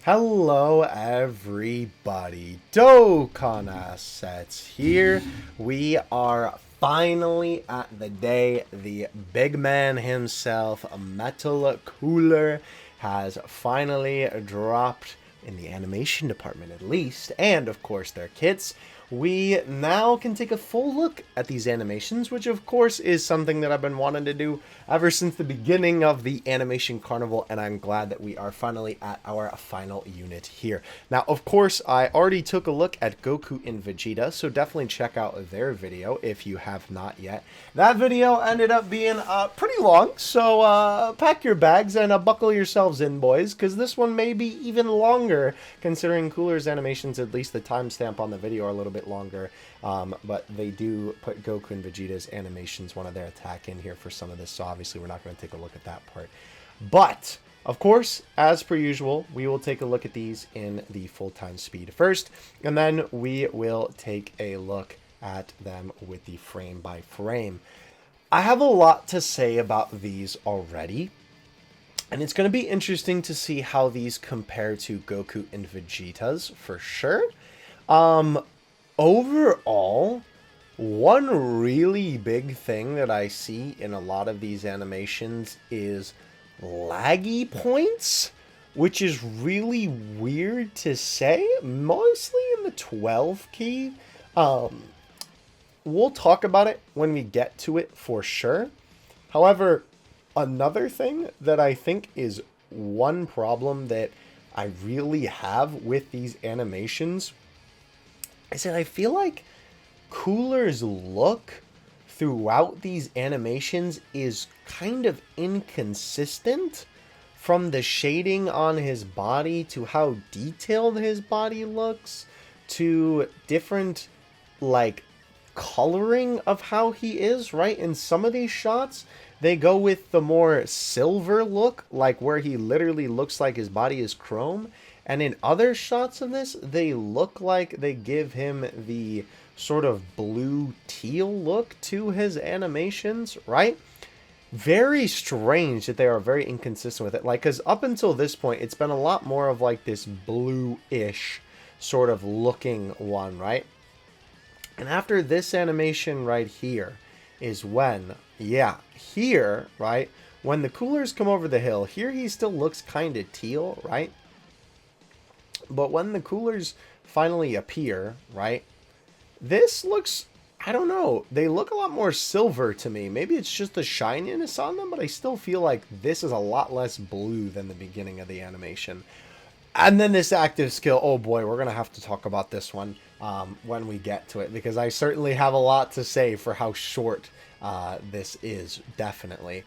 Hello everybody, Dokkan Assets here. We are finally at the day the big man himself, Metal Cooler, has finally dropped in the animation department at least, and of course their kits. We now can take a full look at these animations, which of course is something that I've been wanting to do ever since the beginning of the animation carnival, and I'm glad that we are finally at our final unit here. Now, of course, I already took a look at Goku and Vegeta, so definitely check out their video if you have not yet. That video ended up being pretty long, so pack your bags and buckle yourselves in, boys, because this one may be even longer, considering Cooler's animations, at least the timestamp on the video, are a little bit longer, but they do put Goku and Vegeta's animations, one of their attack, in here for some of this, so obviously we're not going to take a look at that part. But of course, as per usual, we will take a look at these in the full-time speed first, and then we will take a look at them with the frame by frame. I have a lot to say about these already, and it's going to be interesting to see how these compare to Goku and Vegeta's for sure. Overall, one really big thing that I see in a lot of these animations is laggy points, which is really weird to say, mostly in the 12 key. We'll talk about it when we get to it for sure. However, another thing that I think is one problem that I really have with these animations is that I feel like Cooler's look throughout these animations is kind of inconsistent, from the shading on his body to how detailed his body looks to different like coloring of how he is, right? In some of these shots they go with the more silver look, like where he literally looks like his body is chrome, and in other shots of this they look like they give him the sort of blue teal look to his animations, right? Very strange that they are very inconsistent with it, like, because up until this point it's been a lot more of like this blue-ish sort of looking one, right? And after this animation right here is when, yeah, here, right, when the Coolers come over the hill, here he still looks kind of teal, right? But when the Coolers finally appear, right, this looks, I don't know, they look a lot more silver to me. Maybe it's just the shininess on them, but I still feel like this is a lot less blue than the beginning of the animation. And then this active skill, oh boy, we're going to have to talk about this one when we get to it, because I certainly have a lot to say for how short this is, definitely.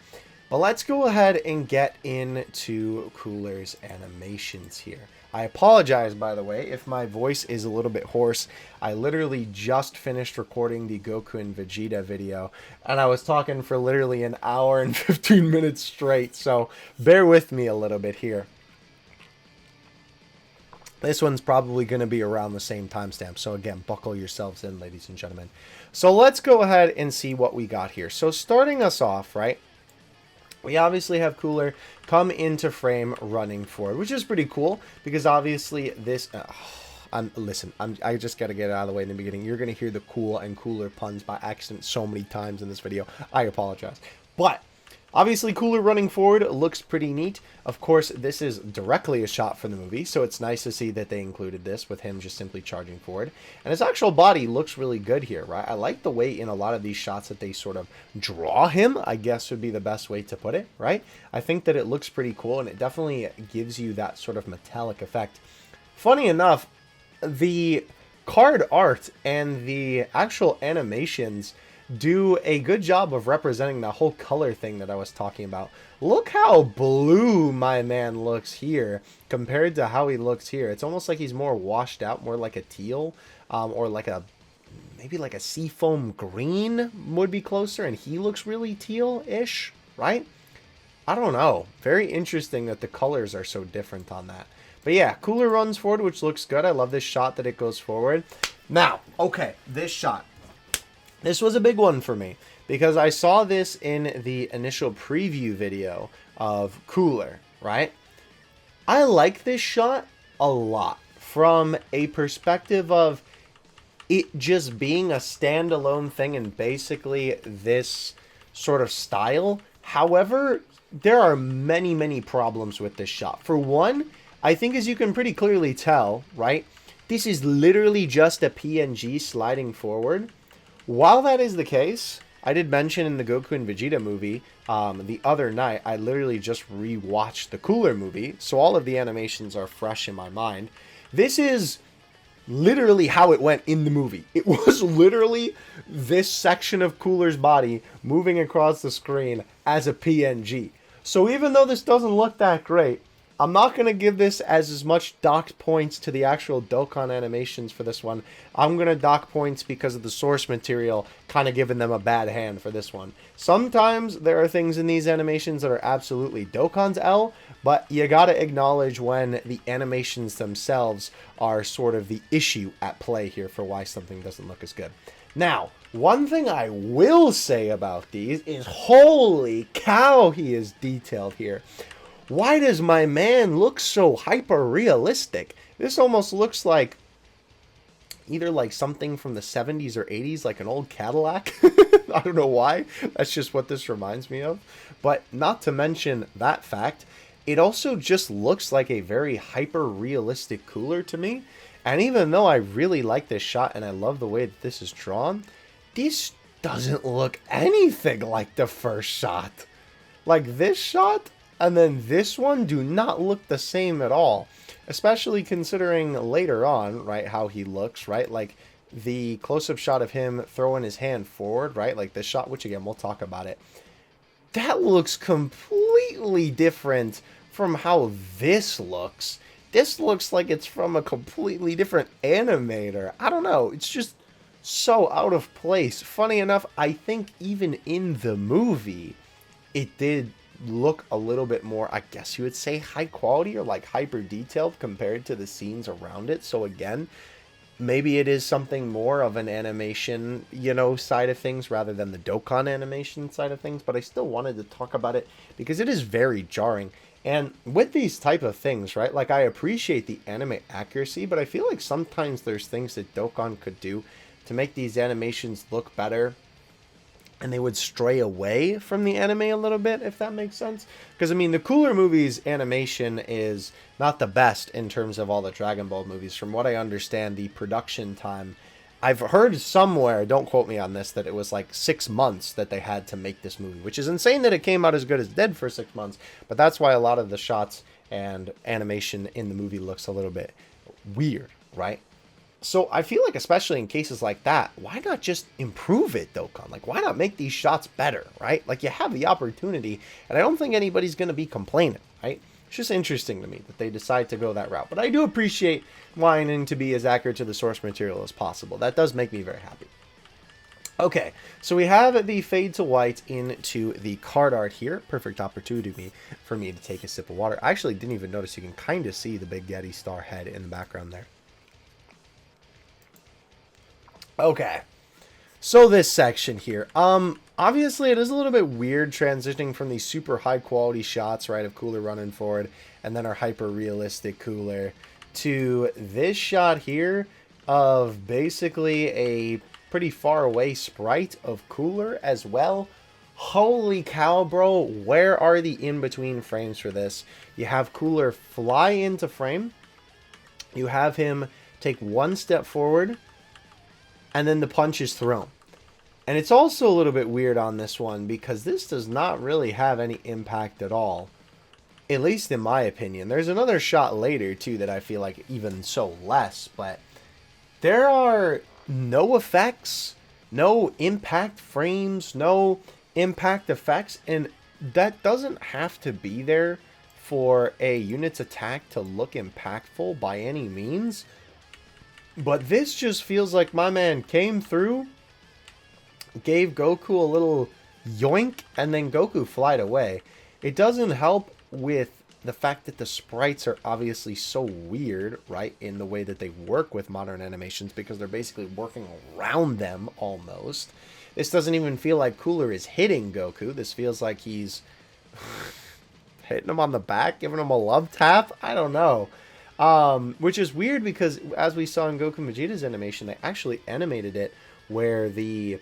But let's go ahead and get into Cooler's animations here. I apologize, by the way, if my voice is a little bit hoarse. I literally just finished recording the Goku and Vegeta video, and I was talking for literally an hour and 15 minutes straight, so bear with me a little bit here. This one's probably going to be around the same timestamp, so again, buckle yourselves in, ladies and gentlemen. So let's go ahead and see what we got here. So starting us off, right, we obviously have Cooler come into frame running forward, which is pretty cool, because obviously this... I just got to get it out of the way in the beginning. You're going to hear the cool and Cooler puns by accident so many times in this video. I apologize. But obviously, Cooler running forward looks pretty neat. Of course, this is directly a shot from the movie, so it's nice to see that they included this with him just simply charging forward. And his actual body looks really good here, right? I like the way in a lot of these shots that they sort of draw him, I guess would be the best way to put it, right? I think that it looks pretty cool, and it definitely gives you that sort of metallic effect. Funny enough, the card art and the actual animations do a good job of representing the whole color thing that I was talking about. Look how blue my man looks here compared to how he looks here. It's almost like he's more washed out, more like a teal, or like a, maybe like a seafoam green would be closer, and he looks really teal-ish, right? I don't know. Very interesting that the colors are so different on that. But yeah, Cooler runs forward, which looks good. I love this shot that it goes forward. Now, okay, this shot. This was a big one for me, because I saw this in the initial preview video of Cooler, right? I like this shot, a lot from a perspective of it just being a standalone thing and basically this sort of style. However, there are many, many problems with this shot. For one, I think as you can pretty clearly tell, right, this is literally just a PNG sliding forward. While that is the case, I did mention in the Goku and Vegeta movie the other night, I literally just rewatched the Cooler movie, so all of the animations are fresh in my mind. This is literally how it went in the movie. It was literally this section of Cooler's body moving across the screen as a PNG. So even though this doesn't look that great, I'm not going to give this as much docked points to the actual Dokkan animations for this one. I'm going to dock points because of the source material kind of giving them a bad hand for this one. Sometimes there are things in these animations that are absolutely Dokkan's L, but you got to acknowledge when the animations themselves are sort of the issue at play here for why something doesn't look as good. Now, one thing I will say about these is, holy cow, he is detailed here. Why does my man look so hyper-realistic? This almost looks like either like something from the 70s or 80s, like an old Cadillac. I don't know why. That's just what this reminds me of. But not to mention that fact, it also just looks like a very hyper-realistic Cooler to me. And even though I really like this shot and I love the way that this is drawn, this doesn't look anything like the first shot. Like this shot and then this one do not look the same at all. Especially considering later on, right, how he looks, right? Like the close-up shot of him throwing his hand forward, right? Like this shot, which again, we'll talk about it. That looks completely different from how this looks. This looks like it's from a completely different animator. I don't know. It's just so out of place. Funny enough, I think even in the movie, it did look a little bit more, I guess you would say, high quality or like hyper detailed compared to the scenes around it. So again, maybe it is something more of an animation, you know, side of things rather than the Dokkan animation side of things. But I still wanted to talk about it because it is very jarring. And with these type of things, right, like I appreciate the anime accuracy, but I feel like sometimes there's things that Dokkan could do to make these animations look better, and they would stray away from the anime a little bit, if that makes sense. Because, I mean, the Cooler movies animation is not the best in terms of all the Dragon Ball movies. From what I understand, the production time, I've heard somewhere, don't quote me on this, that it was like 6 months that they had to make this movie, which is insane that it came out as good as dead for 6 months. But that's why a lot of the shots and animation in the movie looks a little bit weird, right? So I feel like, especially in cases like that, why not just improve it, Dokkan? Like, why not make these shots better, right? Like, you have the opportunity, and I don't think anybody's going to be complaining, right? It's just interesting to me that they decide to go that route. But I do appreciate wanting to be as accurate to the source material as possible. That does make me very happy. Okay, so we have the fade to white into the card art here. Perfect opportunity for me to take a sip of water. I actually didn't even notice you can kind of see the big Yeti star head in the background there. Okay, so this section here, obviously it is a little bit weird transitioning from these super high quality shots, right, of Cooler running forward, and then our hyper realistic Cooler, to this shot here of basically a pretty far away sprite of Cooler as well. Holy cow, bro, where are the in-between frames for this? You have Cooler fly into frame, you have him take one step forward, and then the punch is thrown. And it's also a little bit weird on this one because this does not really have any impact at all. At least in my opinion. There's another shot later too that I feel like even so less. But there are no effects, no impact frames, no impact effects. And that doesn't have to be there for a unit's attack to look impactful by any means. But this just feels like my man came through, gave Goku a little yoink, and then Goku flied away. It doesn't help with the fact that the sprites are obviously so weird, right, in the way that they work with modern animations, because they're basically working around them almost. This doesn't even feel like Cooler is hitting Goku. This feels like he's hitting him on the back, giving him a love tap. I don't know. Which is weird because as we saw in Goku and Vegeta's animation, they actually animated it where the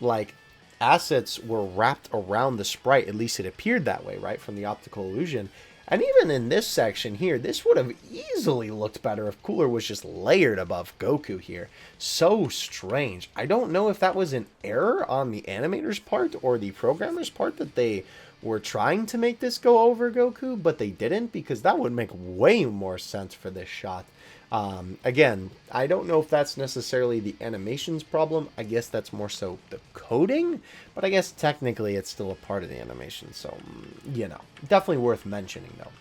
like assets were wrapped around the sprite. At least it appeared that way, right, from the optical illusion. And even in this section here, this would have easily looked better if Cooler was just layered above Goku here. So strange. I don't know if that was an error on the animator's part or the programmer's part that they were trying to make this go over Goku, but they didn't, because that would make way more sense for this shot. Again, I don't know if that's necessarily the animation's problem. I guess that's more so the coding, but I guess technically it's still a part of the animation. So, you know, definitely worth mentioning though.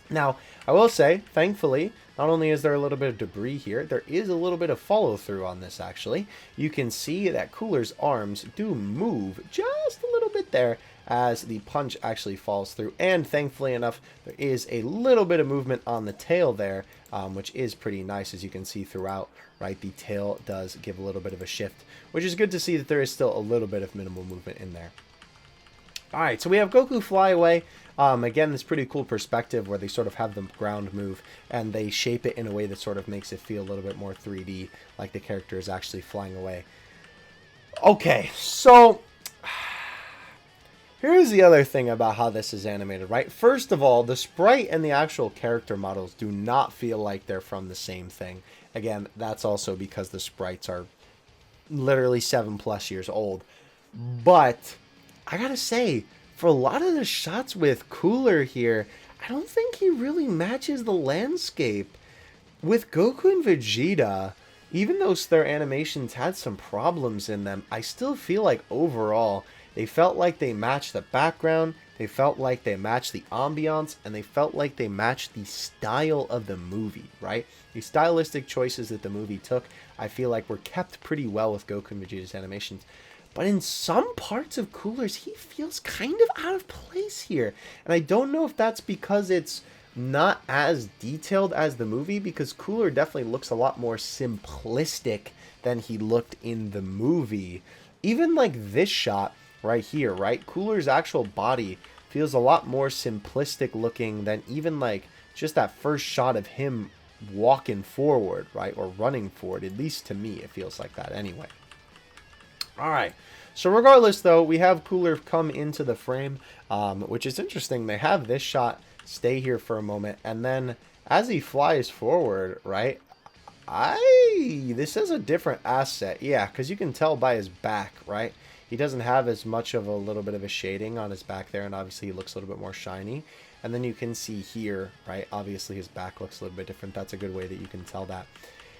Now, I will say, thankfully, not only is there a little bit of debris here, there is a little bit of follow through on this actually. You can see that Cooler's arms do move just a little bit there as the punch actually falls through. And thankfully enough, there is a little bit of movement on the tail there, which is pretty nice, as you can see throughout, right? The tail does give a little bit of a shift, which is good to see that there is still a little bit of minimal movement in there. All right, so we have Goku fly away. Again, this pretty cool perspective where they sort of have the ground move and they shape it in a way that sort of makes it feel a little bit more 3D, like the character is actually flying away. Okay, so here's the other thing about how this is animated, right? First of all, the sprite and the actual character models do not feel like they're from the same thing. Again, that's also because the sprites are literally 7+ years old. But I gotta say, for a lot of the shots with Cooler here, I don't think he really matches the landscape. With Goku and Vegeta, even though their animations had some problems in them, I still feel like overall, they felt like they matched the background, they felt like they matched the ambiance, and they felt like they matched the style of the movie, right? The stylistic choices that the movie took, I feel like were kept pretty well with Goku and Vegeta's animations. But in some parts of Cooler's, he feels kind of out of place here. And I don't know if that's because it's not as detailed as the movie, because Cooler definitely looks a lot more simplistic than he looked in the movie. Even like this shot right here, right? Cooler's actual body feels a lot more simplistic looking than even like just that first shot of him walking forward, right? Or running forward. At least to me, it feels like that anyway. All right, so regardless, though, we have Cooler come into the frame, which is interesting. They have this shot stay here for a moment, and then as he flies forward, right, this is a different asset. Yeah, because you can tell by his back, right? He doesn't have as much of a little bit of a shading on his back there, and obviously he looks a little bit more shiny. And then you can see here, right, obviously his back looks a little bit different. That's a good way that you can tell that.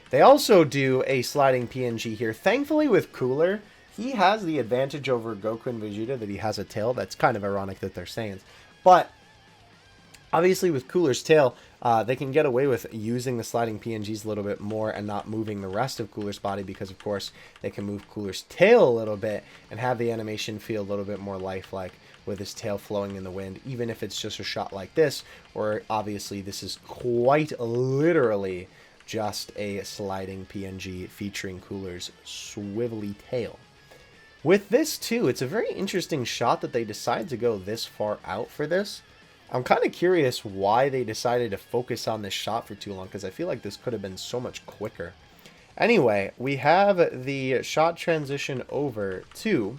They also do a sliding PNG here. Thankfully with Cooler, he has the advantage over Goku and Vegeta that he has a tail. That's kind of ironic that they're Saiyans. But obviously with Cooler's tail, they can get away with using the sliding PNGs a little bit more and not moving the rest of Cooler's body, because of course they can move Cooler's tail a little bit and have the animation feel a little bit more lifelike with his tail flowing in the wind, even if it's just a shot like this, where obviously this is quite literally just a sliding PNG featuring Cooler's swivelly tail. With this, too, it's a very interesting shot that they decide to go this far out for this. I'm kind of curious why they decided to focus on this shot for too long, because I feel like this could have been so much quicker. Anyway, we have the shot transition over to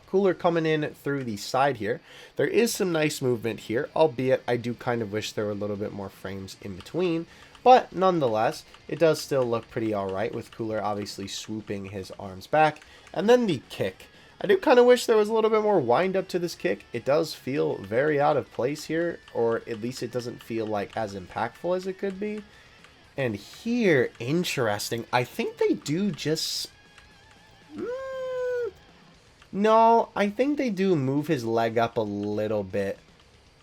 Cooler coming in through the side here. There is some nice movement here, albeit I do kind of wish there were a little bit more frames in between. But nonetheless, it does still look pretty alright, with Cooler obviously swooping his arms back. And then the kick. I do kind of wish there was a little bit more wind up to this kick. It does feel very out of place here, or at least it doesn't feel like as impactful as it could be. And here, interesting. I think they do just... No, I think they do move his leg up a little bit.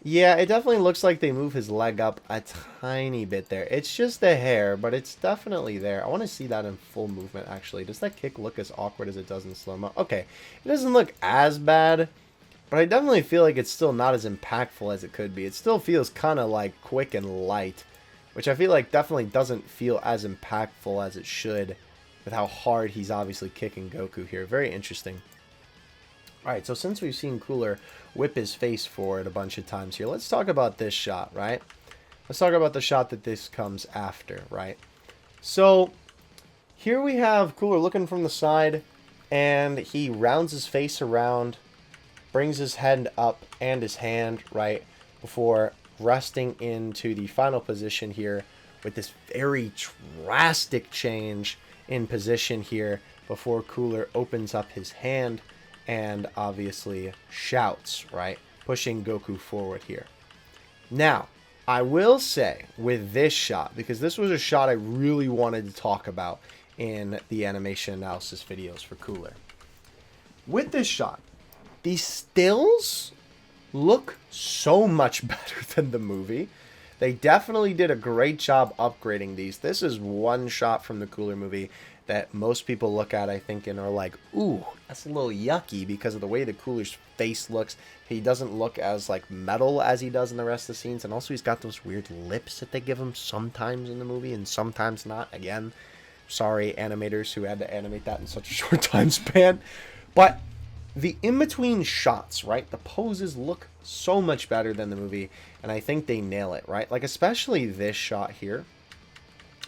Yeah, it definitely looks like they move his leg up a tiny bit there. It's just a hair, but it's definitely there. I want to see that in full movement, actually. Does that kick look as awkward as it does in slow-mo? Okay, it doesn't look as bad, but I definitely feel like it's still not as impactful as it could be. It still feels kind of like quick and light, which I feel like definitely doesn't feel as impactful as it should with how hard he's obviously kicking Goku here. Very interesting. Alright, so since we've seen Cooler whip his face forward a bunch of times here, let's talk about this shot, right? let's talk about the shot that this comes after, right? So here we have Cooler looking from the side, and he rounds his face around, brings his head up and his hand, right, before resting into the final position here with this very drastic change in position here before Cooler opens up his hand and obviously shouts, right, pushing Goku forward here. Now, I will say with this shot, because this was a shot I really wanted to talk about in the animation analysis videos for Cooler. With this shot, the stills look so much better than the movie. They definitely did a great job upgrading these. This is one shot from the Cooler movie that most people look at, I think, and are like, ooh, that's a little yucky because of the way the Cooler's face looks. He doesn't look as, like, metal as he does in the rest of the scenes. And also he's got those weird lips that they give him sometimes in the movie and sometimes not. Again, sorry, animators who had to animate that in such a short time span. But the in-between shots, right? The poses look so much better than the movie, and I think they nail it, right? Like, especially this shot here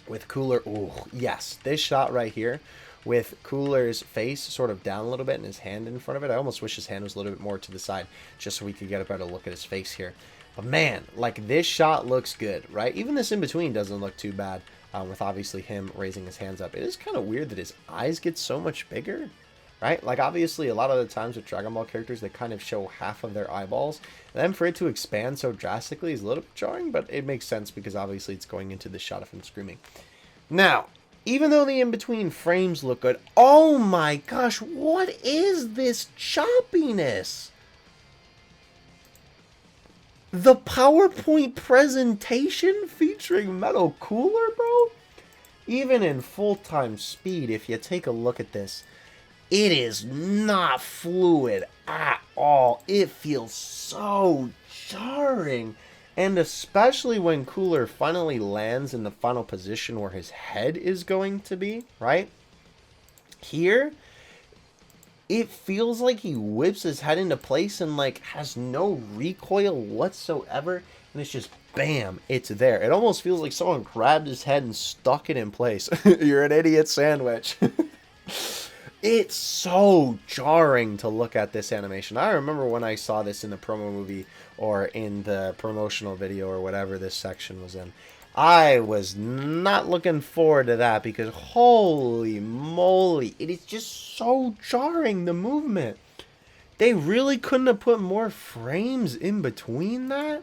with Cooler. Ooh, yes, this shot right here with Cooler's face sort of down a little bit and his hand in front of it. I almost wish his hand was a little bit more to the side just so we could get a better look at his face here. But man, like, this shot looks good, right? Even this in-between doesn't look too bad with obviously him raising his hands up. It is kind of weird that his eyes get so much bigger. Right? Like, obviously, a lot of the times with Dragon Ball characters, they kind of show half of their eyeballs. And then for it to expand so drastically is a little bit jarring, but it makes sense because obviously it's going into the shot of him screaming. Now, even though the in-between frames look good, oh my gosh, what is this choppiness? The PowerPoint presentation featuring Metal Cooler, bro? Even in full-time speed, if you take a look at this, it is not fluid at all. It feels so jarring. And especially when Cooler finally lands in the final position where his head is going to be, right? Here, it feels like he whips his head into place and, like, has no recoil whatsoever. And it's just, bam, it's there. It almost feels like someone grabbed his head and stuck it in place. You're an idiot sandwich. It's so jarring to look at this animation. I remember when I saw this in the promo movie or in the promotional video or whatever this section was in. I was not looking forward to that because holy moly, it is just so jarring, the movement. They really couldn't have put more frames in between that?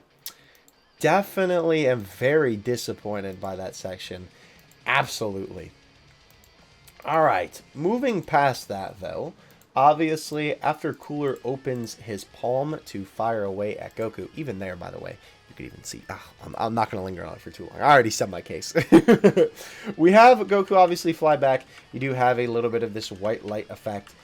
Definitely am very disappointed by that section. Absolutely. Alright, moving past that though, obviously after Cooler opens his palm to fire away at Goku, even there by the way, you could even see, I'm not going to linger on it for too long, I already said my case. We have Goku obviously fly back, you do have a little bit of this white light effect,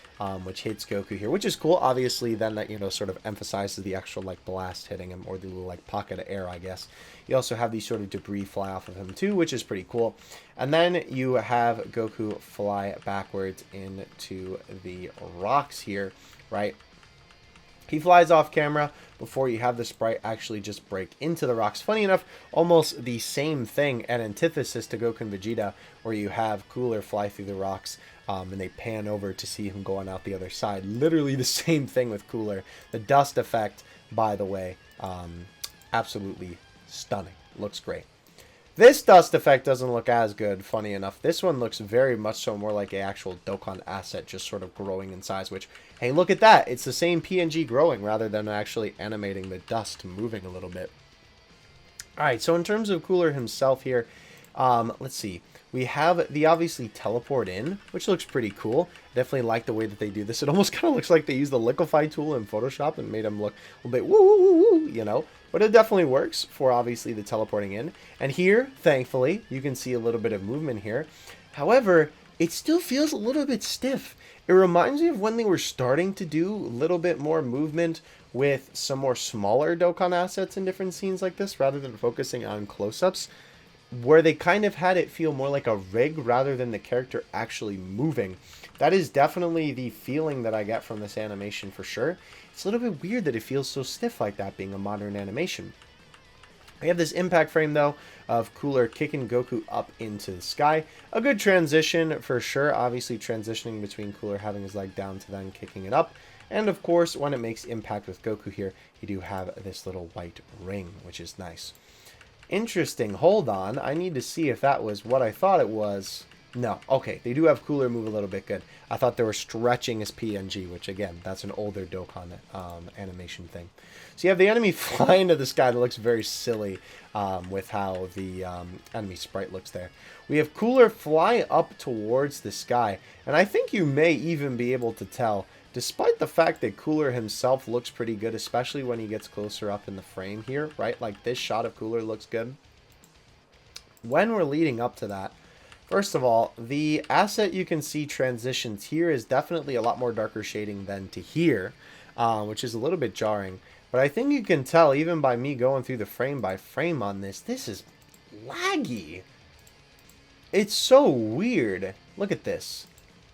which hits Goku here, which is cool, obviously then that, you know, sort of emphasizes the actual, like, blast hitting him, or the little, like, pocket of air, I guess. You also have these sort of debris fly off of him too, which is pretty cool. And then you have Goku fly backwards into the rocks here, right? He flies off camera before you have the sprite actually just break into the rocks. Funny enough, almost the same thing, an antithesis to Goku and Vegeta, where you have Cooler fly through the rocks and they pan over to see him going out the other side. Literally the same thing with Cooler. The dust effect, by the way, absolutely stunning. Looks great. This dust effect doesn't look as good, funny enough. This one looks very much so more like an actual Dokkan asset, just sort of growing in size, which, hey, look at that. It's the same PNG growing rather than actually animating the dust moving a little bit. Alright, so in terms of Cooler himself here, let's see. We have the obviously teleport in, which looks pretty cool. Definitely like the way that they do this. It almost kind of looks like they used the liquefy tool in Photoshop and made him look a little bit woo woo woo woo, you know. But it definitely works for obviously the teleporting in. And here, thankfully, you can see a little bit of movement here. However, it still feels a little bit stiff. It reminds me of when they were starting to do a little bit more movement with some more smaller Dokkan assets in different scenes like this, rather than focusing on close-ups, where they kind of had it feel more like a rig rather than the character actually moving. That is definitely the feeling that I get from this animation for sure. It's a little bit weird that it feels so stiff like that being a modern animation. We have this impact frame, though, of Cooler kicking Goku up into the sky. A good transition for sure. Obviously, transitioning between Cooler having his leg down to then kicking it up. And, of course, when it makes impact with Goku here, you do have this little white ring, which is nice. Interesting. Hold on. I need to see if that was what I thought it was. No. Okay. They do have Cooler move a little bit good. I thought they were stretching his PNG, which, again, that's an older Dokkan animation thing. So you have the enemy fly into the sky. That looks very silly with how the enemy sprite looks there. We have Cooler fly up towards the sky. And I think you may even be able to tell, despite the fact that Cooler himself looks pretty good, especially when he gets closer up in the frame here, right? Like this shot of Cooler looks good. When we're leading up to that, first of all, the asset you can see transitions here is definitely a lot more darker shading than to here, which is a little bit jarring. But I think you can tell, even by me going through the frame by frame on this, this is laggy. It's so weird. Look at this.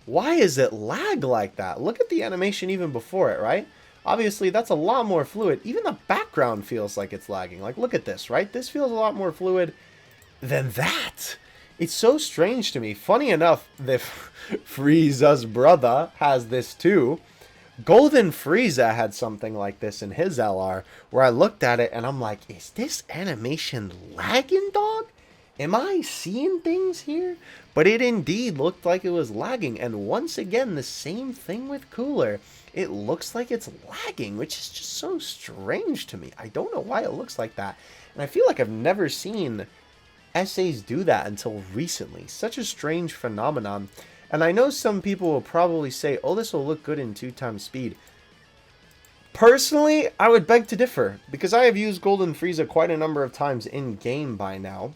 Why is it lag like that? Look at the animation even before it, right? Obviously, that's a lot more fluid. Even the background feels like it's lagging. Like, look at this, right? This feels a lot more fluid than that. It's so strange to me. Funny enough, that Frieza's brother has this too. Golden Frieza had something like this in his LR, where I looked at it and I'm like, is this animation lagging, dog? Am I seeing things here? But it indeed looked like it was lagging. And once again, the same thing with Cooler. It looks like it's lagging, which is just so strange to me. I don't know why it looks like that. And I feel like I've never seen SAs do that until recently. Such a strange phenomenon. And I know some people will probably say, oh, this will look good in 2x speed. Personally, I would beg to differ, because I have used Golden Frieza quite a number of times in game by now.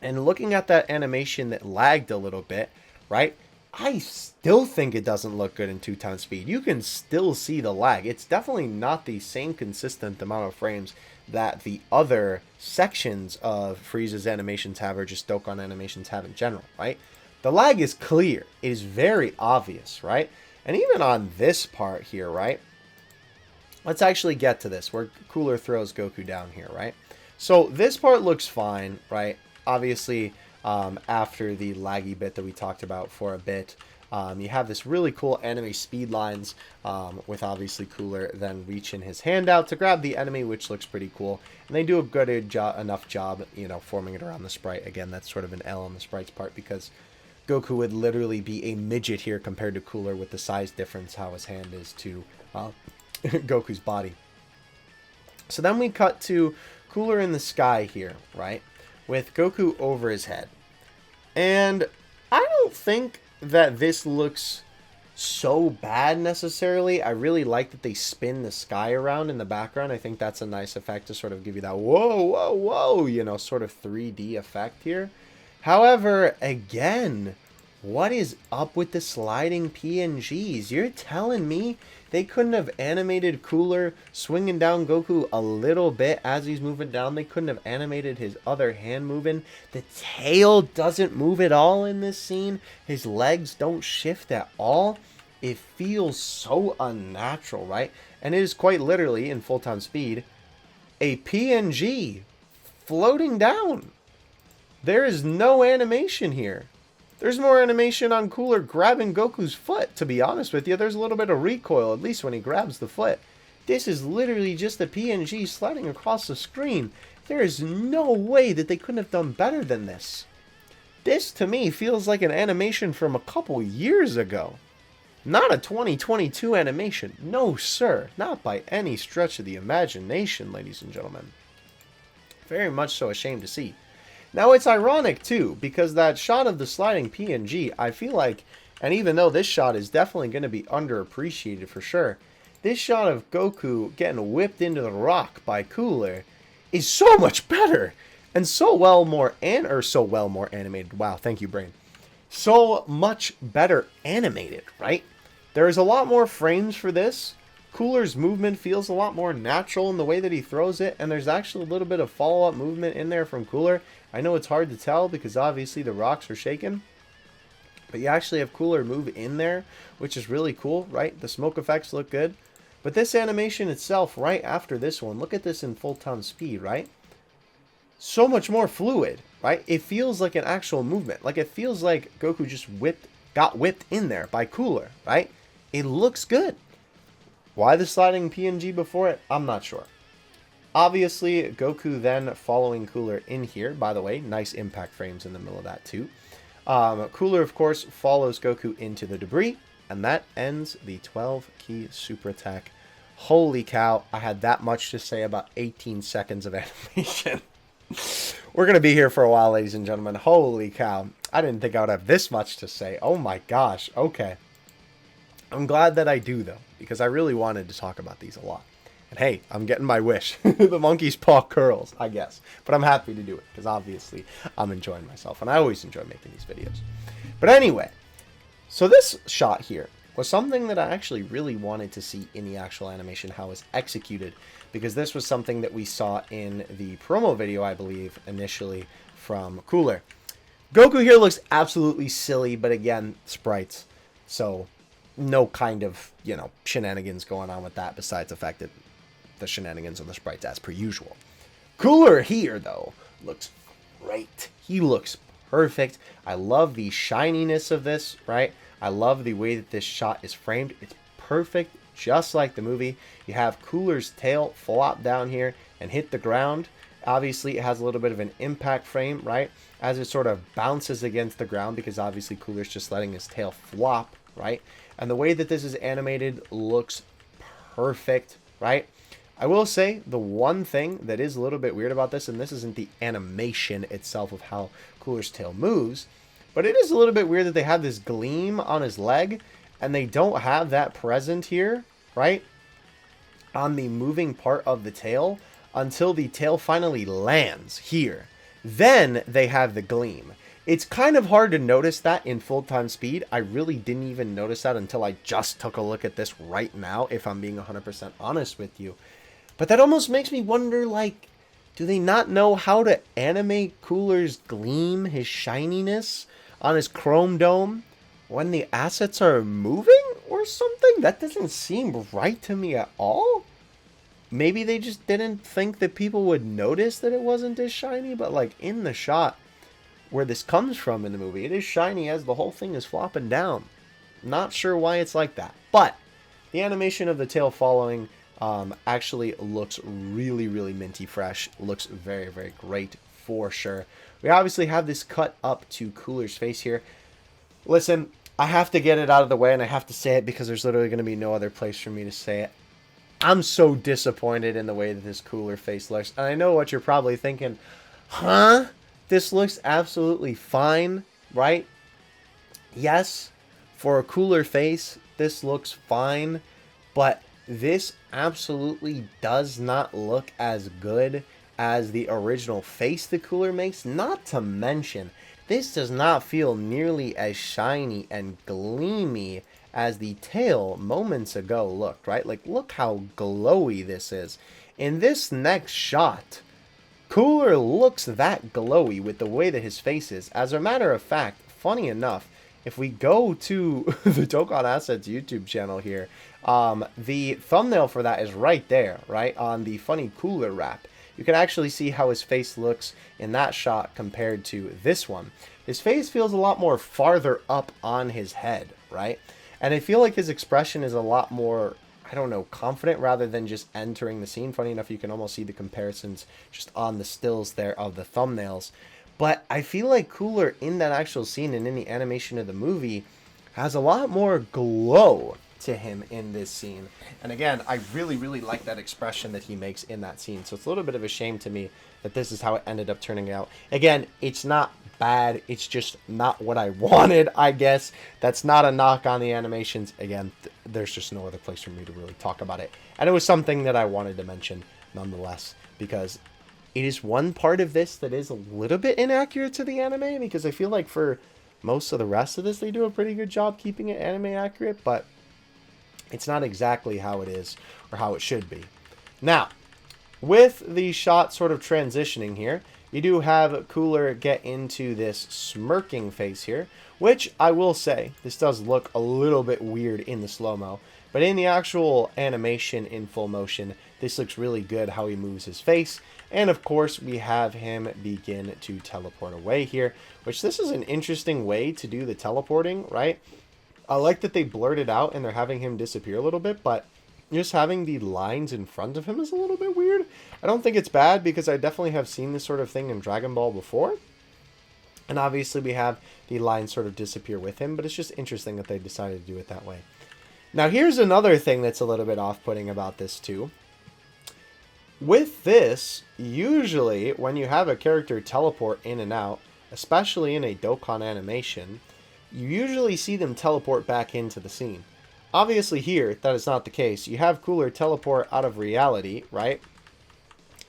And looking at that animation that lagged a little bit, right? I still think it doesn't look good in 2x speed. You can still see the lag. It's definitely not the same consistent amount of frames that the other sections of Frieza's animations have, or just Dokkan animations have in general, right? The lag is clear. It is very obvious, right? And even on this part here, right? Let's actually get to this, where Cooler throws Goku down here, right? So this part looks fine, right? Obviously, after the laggy bit that we talked about for a bit, you have this really cool enemy speed lines with obviously Cooler then reaching his hand out to grab the enemy, which looks pretty cool. And they do a good enough job, you know, forming it around the sprite. Again, that's sort of an L on the sprite's part, because Goku would literally be a midget here compared to Cooler with the size difference, how his hand is to Goku's body. So then we cut to Cooler in the sky here, right? With Goku over his head. And I don't think that this looks so bad necessarily. I really like that they spin the sky around in the background. I think that's a nice effect to sort of give you that whoa, whoa, whoa, you know, sort of 3D effect here. However, again, what is up with the sliding PNGs? You're telling me they couldn't have animated Cooler swinging down Goku a little bit as he's moving down? They couldn't have animated his other hand moving? The tail doesn't move at all in this scene. His legs don't shift at all. It feels so unnatural, right? And it is quite literally, in full-time speed, a PNG floating down. There is no animation here. There's more animation on Cooler grabbing Goku's foot, to be honest with you. There's a little bit of recoil, at least when he grabs the foot. This is literally just a PNG sliding across the screen. There is no way that they couldn't have done better than this. This, to me, feels like an animation from a couple years ago. Not a 2022 animation. No, sir. Not by any stretch of the imagination, ladies and gentlemen. Very much so ashamed to see. Now, it's ironic, too, because that shot of the sliding PNG, I feel like, and even though this shot is definitely going to be underappreciated for sure, this shot of Goku getting whipped into the rock by Cooler is so much better, and so well more animated. Wow, thank you, brain. So much better animated, right? There's a lot more frames for this. Cooler's movement feels a lot more natural in the way that he throws it, and there's actually a little bit of follow-up movement in there from Cooler. I know it's hard to tell because obviously the rocks are shaking, but you actually have Cooler move in there, which is really cool, right? The smoke effects look good. But this animation itself, right after this one, look at this in full-time speed, right? so much more fluid, right? It feels like an actual movement. Like it feels like Goku just got whipped in there by Cooler, right? It looks good. Why the sliding PNG before it? I'm not sure. Obviously, Goku then following Cooler in here. By the way, nice impact frames in the middle of that too. Cooler, of course, follows Goku into the debris, and that ends the 12-key super attack. Holy cow, I had that much to say about 18 seconds of animation. We're going to be here for a while, ladies and gentlemen. Holy cow. I didn't think I would have this much to say. Oh my gosh. Okay. I'm glad that I do, though, because I really wanted to talk about these a lot. And hey, I'm getting my wish. The monkey's paw curls, I guess. But I'm happy to do it, because obviously I'm enjoying myself. And I always enjoy making these videos. But anyway, so this shot here was something that I actually really wanted to see in the actual animation, how it's executed. Because this was something that we saw in the promo video, I believe, initially from Cooler. Goku here looks absolutely silly, but again, sprites. So no kind of, shenanigans going on with that besides the fact that the shenanigans on the sprites as per usual. Cooler here, though, looks great. He looks perfect. I love the shininess of this, right? I love the way that this shot is framed. It's perfect, just like the movie. You have Cooler's tail flop down here and hit the ground. Obviously, it has a little bit of an impact frame, right? As it sort of bounces against the ground, because obviously Cooler's just letting his tail flop, right? And the way that this is animated looks perfect, right? I will say the one thing that is a little bit weird about this, and this isn't the animation itself of how Cooler's tail moves, but it is a little bit weird that they have this gleam on his leg, and they don't have that present here, right? On the moving part of the tail, until the tail finally lands here. Then they have the gleam. It's kind of hard to notice that in full-time speed. I really didn't even notice that until I just took a look at this right now, if I'm being 100% honest with you. But that almost makes me wonder, like, do they not know how to animate Cooler's gleam, his shininess on his chrome dome when the assets are moving or something? That doesn't seem right to me at all. Maybe they just didn't think that people would notice that it wasn't as shiny, but like in the shot where this comes from in the movie, it is shiny as the whole thing is flopping down. Not sure why it's like that, but the animation of the tail following actually looks really, really minty fresh. Looks very, very great for sure. We obviously have this cut up to Cooler's face here. Listen, I have to get it out of the way, and I have to say it because there's literally going to be no other place for me to say it. I'm so disappointed in the way that this Cooler face looks. And I know what you're probably thinking. Huh? This looks absolutely fine, right? Yes, for a Cooler face, this looks fine. But this absolutely does not look as good as the original face the Cooler makes. Not to mention, this does not feel nearly as shiny and gleamy as the tail moments ago looked, right? Like, look how glowy this is. In this next shot, Cooler looks that glowy with the way that his face is. As a matter of fact, funny enough, if we go to the Dokkan Assets YouTube channel here, the thumbnail for that is right there, right? On the funny Cooler wrap. You can actually see how his face looks in that shot compared to this one. His face feels a lot more farther up on his head, right? And I feel like his expression is a lot more, I don't know, confident rather than just entering the scene. Funny enough, you can almost see the comparisons just on the stills there of the thumbnails. But I feel like Cooler in that actual scene and in the animation of the movie has a lot more glow to him in this scene. And again, I really, really like that expression that he makes in that scene. So it's a little bit of a shame to me that this is how it ended up turning out. Again, it's not bad. It's just not what I wanted, I guess. That's not a knock on the animations. Again, there's just no other place for me to really talk about it. And it was something that I wanted to mention nonetheless, because it is one part of this that is a little bit inaccurate to the anime, because I feel like for most of the rest of this, they do a pretty good job keeping it anime accurate, but it's not exactly how it is or how it should be. Now, with the shot sort of transitioning here, you do have Cooler get into this smirking face here, which I will say, this does look a little bit weird in the slow-mo, but in the actual animation in full motion, This looks really good how he moves his face. And of course, we have him begin to teleport away here, which this is an interesting way to do the teleporting, right? I like that they blurred it out and they're having him disappear a little bit, but just having the lines in front of him is a little bit weird. I don't think it's bad because I definitely have seen this sort of thing in Dragon Ball before. And obviously we have the lines sort of disappear with him, but it's just interesting that they decided to do it that way. Now here's another thing that's a little bit off-putting about this too. With this, usually when you have a character teleport in and out, especially in a Dokkan animation, you usually see them teleport back into the scene. Obviously here, that is not the case. You have Cooler teleport out of reality, right?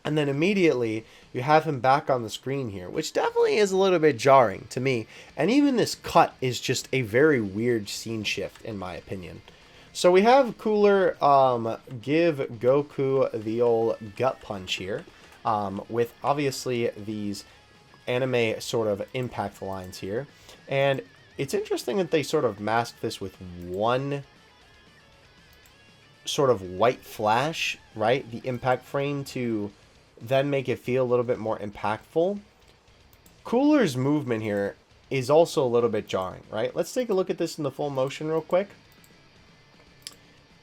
And then immediately, you have him back on the screen here, which definitely is a little bit jarring to me. And even this cut is just a very weird scene shift, in my opinion. So we have Cooler give Goku the old gut punch here, with obviously these anime sort of impact lines here. And it's interesting that they sort of mask this with one sort of white flash, right? The impact frame to then make it feel a little bit more impactful. Cooler's movement here is also a little bit jarring, right? Let's take a look at this in the full motion real quick.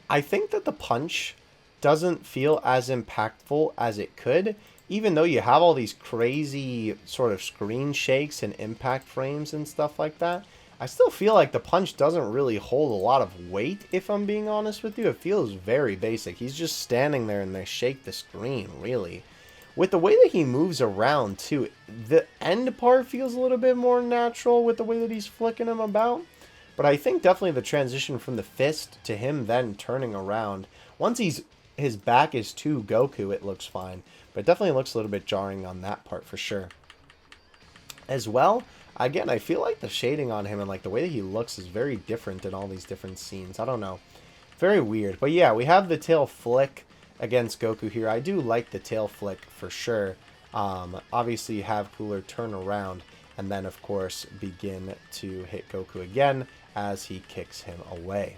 I think that the punch doesn't feel as impactful as it could, even though you have all these crazy sort of screen shakes and impact frames and stuff like that. I still feel like the punch doesn't really hold a lot of weight, if I'm being honest with you. It feels very basic. He's just standing there and they shake the screen, really. With the way that he moves around, too, the end part feels a little bit more natural with the way that he's flicking him about. But I think definitely the transition from the fist to him then turning around, once his back is to Goku, it looks fine. But it definitely looks a little bit jarring on that part for sure. As well, again, I feel like the shading on him and like the way that he looks is very different in all these different scenes. I don't know. Very weird. But yeah, we have the tail flick against Goku here. I do like the tail flick for sure. Obviously, you have Cooler turn around and then, of course, begin to hit Goku again as he kicks him away.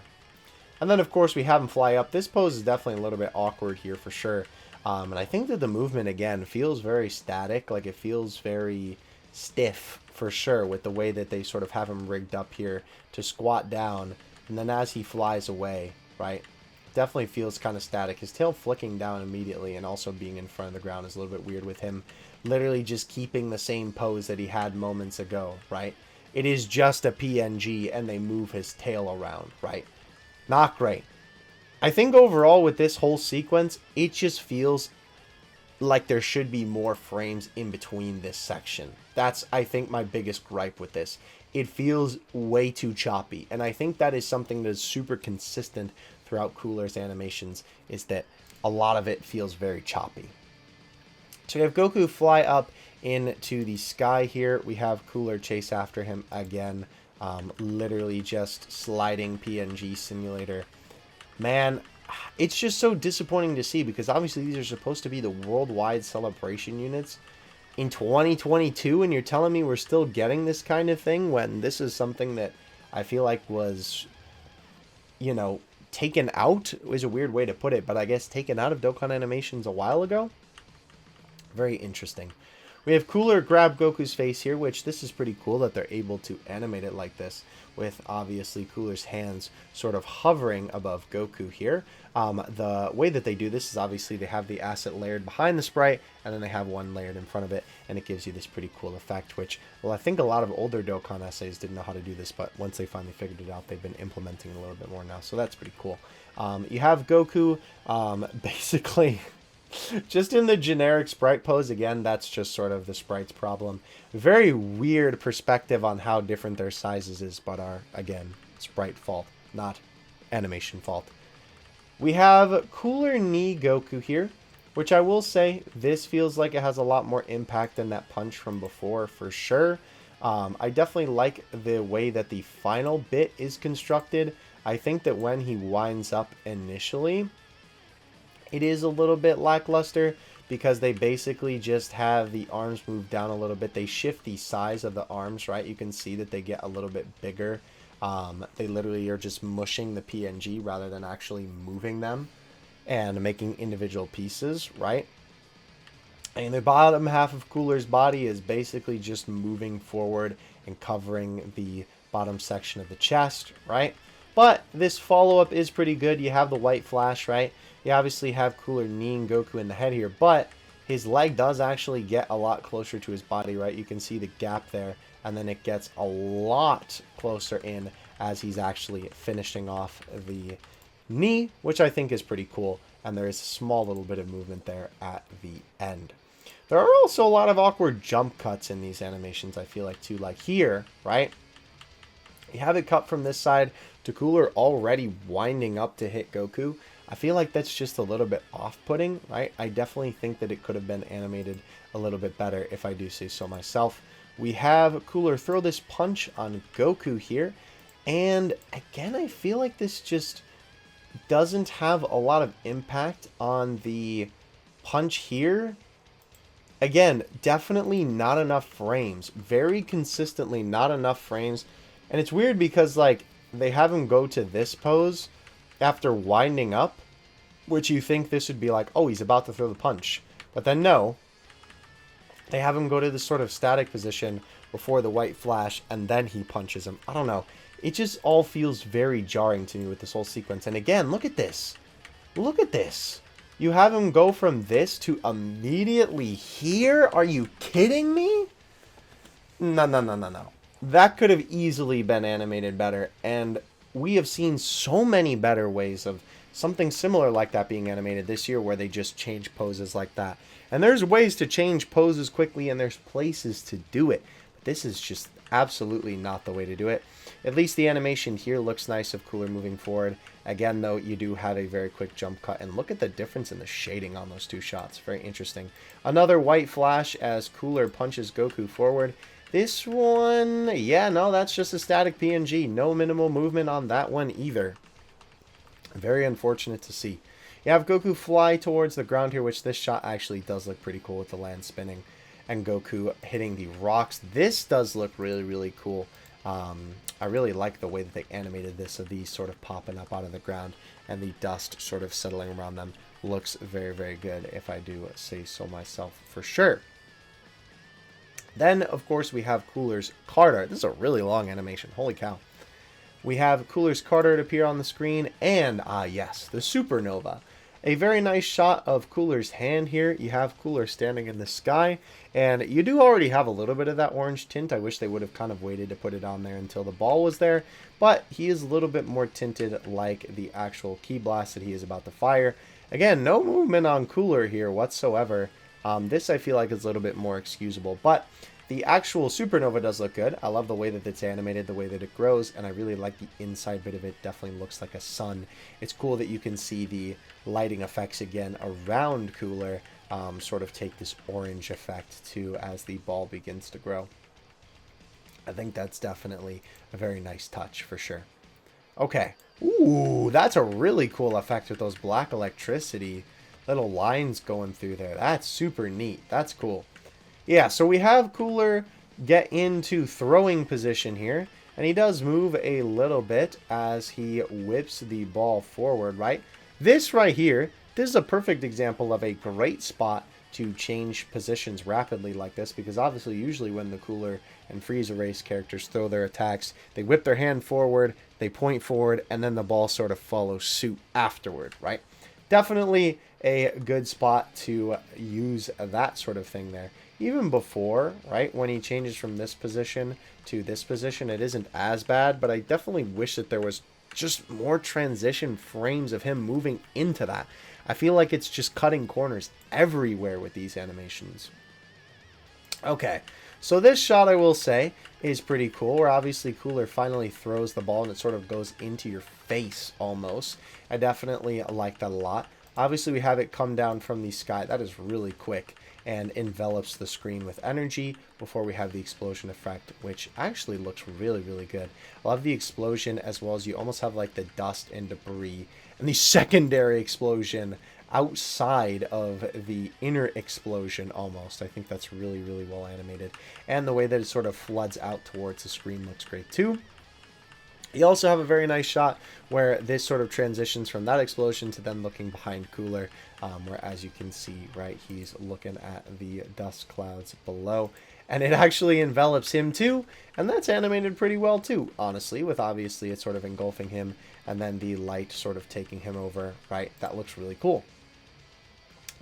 And then, of course, we have him fly up. This pose is definitely a little bit awkward here for sure. And I think that the movement, again, feels very static. Like, it feels very stiff for sure with the way that they sort of have him rigged up here to squat down. And then as he flies away, right, definitely feels kind of static. His tail flicking down immediately and also being in front of the ground is a little bit weird with him literally just keeping the same pose that he had moments ago, right? It is just a PNG and they move his tail around, right? Not great. I think overall with this whole sequence, it just feels like there should be more frames in between this section. That's, I think, my biggest gripe with this. It feels way too choppy. And I think that is something that is super consistent throughout Cooler's animations, is that a lot of it feels very choppy. So we have Goku fly up into the sky here. We have Cooler chase after him again. Literally just sliding PNG simulator. Man, it's just so disappointing to see because obviously these are supposed to be the worldwide celebration units in 2022, and you're telling me we're still getting this kind of thing when this is something that I feel like was, you know, taken out is a weird way to put it, but I guess taken out of Dokkan Animations a while ago. Very interesting. We have Cooler grab Goku's face here, which this is pretty cool that they're able to animate it like this, with obviously Cooler's hands sort of hovering above Goku here. The way that they do this is obviously they have the asset layered behind the sprite, and then they have one layered in front of it, and it gives you this pretty cool effect, which, well, I think a lot of older Dokkan essays didn't know how to do this, but once they finally figured it out, they've been implementing it a little bit more now, so that's pretty cool. You have Goku basically just in the generic sprite pose. Again, that's just sort of the sprite's problem. Very weird perspective on how different their sizes is, but are, again, sprite fault, not animation fault. We have Cooler knee Goku here, which I will say, this feels like it has a lot more impact than that punch from before, for sure. I definitely like the way that the final bit is constructed. I think that when he winds up initially, it is a little bit lackluster because they basically just have the arms move down a little bit. They shift the size of the arms, right? You can see that they get a little bit bigger. They literally are just mushing the PNG rather than actually moving them. and making individual pieces, right? And the bottom half of Cooler's body is basically just moving forward and covering the bottom section of the chest, right? But this follow-up is pretty good. You have the white flash, right? You obviously have Cooler kneeing Goku in the head here, but his leg does actually get a lot closer to his body, right? You can see the gap there, and then it gets a lot closer in as he's actually finishing off the knee, which I think is pretty cool. And there is a small little bit of movement there at the end. There are also a lot of awkward jump cuts in these animations, I feel like, too. Like here, right? You have it cut from this side to Cooler already winding up to hit Goku. I feel like that's just a little bit off-putting, right? I definitely think that it could have been animated a little bit better, if I do say so myself. We have Cooler throw this punch on Goku here. And again, I feel like this just doesn't have a lot of impact on the punch here. Again, definitely not enough frames. Very consistently not enough frames. And it's weird because, like, they have him go to this pose after winding up, which you think this would be like, oh, he's about to throw the punch. But then no. They have him go to this sort of static position before the white flash, and then he punches him. I don't know. It just all feels very jarring to me with this whole sequence. And again, look at this. Look at this. You have him go from this to immediately here? Are you kidding me? No, no, no, no, no. That could have easily been animated better. And we have seen so many better ways of something similar like that being animated this year, where they just change poses like that. And there's ways to change poses quickly, and there's places to do it. But this is just absolutely not the way to do it. At least the animation here looks nice of Cooler moving forward. Again, though, you do have a very quick jump cut. And look at the difference in the shading on those two shots. Very interesting. Another white flash as Cooler punches Goku forward. This one, yeah, no, that's just a static PNG. No minimal movement on that one either. Very unfortunate to see. You have Goku fly towards the ground here, which this shot actually does look pretty cool with the land spinning. And Goku hitting the rocks. This does look really, really cool. I really like the way that they animated this, of these sort of popping up out of the ground and the dust sort of settling around them. Looks very, very good, if I do say so myself, for sure. Then, of course, we have Cooler's card art. This is a really long animation. Holy cow. We have Cooler's card art appear on the screen, and, yes, the supernova. A very nice shot of Cooler's hand here. You have Cooler standing in the sky, and you do already have a little bit of that orange tint. I wish they would have kind of waited to put it on there until the ball was there, but he is a little bit more tinted like the actual ki blast that he is about to fire. Again, no movement on Cooler here whatsoever. This I feel like is a little bit more excusable, but the actual supernova does look good. I love the way that it's animated, the way that it grows, and I really like the inside bit of it. Definitely looks like a sun. It's cool that you can see the lighting effects again around Cooler sort of take this orange effect too as the ball begins to grow. I think that's definitely a very nice touch for sure. Okay. Ooh, that's a really cool effect with those black electricity little lines going through there. That's super neat. That's cool. Yeah, so we have Cooler get into throwing position here, and he does move a little bit as he whips the ball forward, right? This right here, this is a perfect example of a great spot to change positions rapidly like this, because obviously usually when the Cooler and Frieza race characters throw their attacks, they whip their hand forward, they point forward, and then the ball sort of follows suit afterward, right? Definitely a good spot to use that sort of thing there. Even before, right, when he changes from this position to this position, it isn't as bad, but I definitely wish that there was just more transition frames of him moving into that. I feel like it's just cutting corners everywhere with these animations. Okay, so this shot, I will say, is pretty cool, where obviously Cooler finally throws the ball and it sort of goes into your face almost. I definitely like that a lot. Obviously, we have it come down from the sky. That is really quick and envelops the screen with energy before we have the explosion effect, which actually looks really, really good. I love the explosion, as well as you almost have like the dust and debris and the secondary explosion outside of the inner explosion almost. I think that's really, really well animated. And the way that it sort of floods out towards the screen looks great too. You also have a very nice shot where this sort of transitions from that explosion to then looking behind Cooler, where, as you can see, right, he's looking at the dust clouds below, and it actually envelops him too, and that's animated pretty well too, honestly, with obviously it sort of engulfing him and then the light sort of taking him over, right? That looks really cool.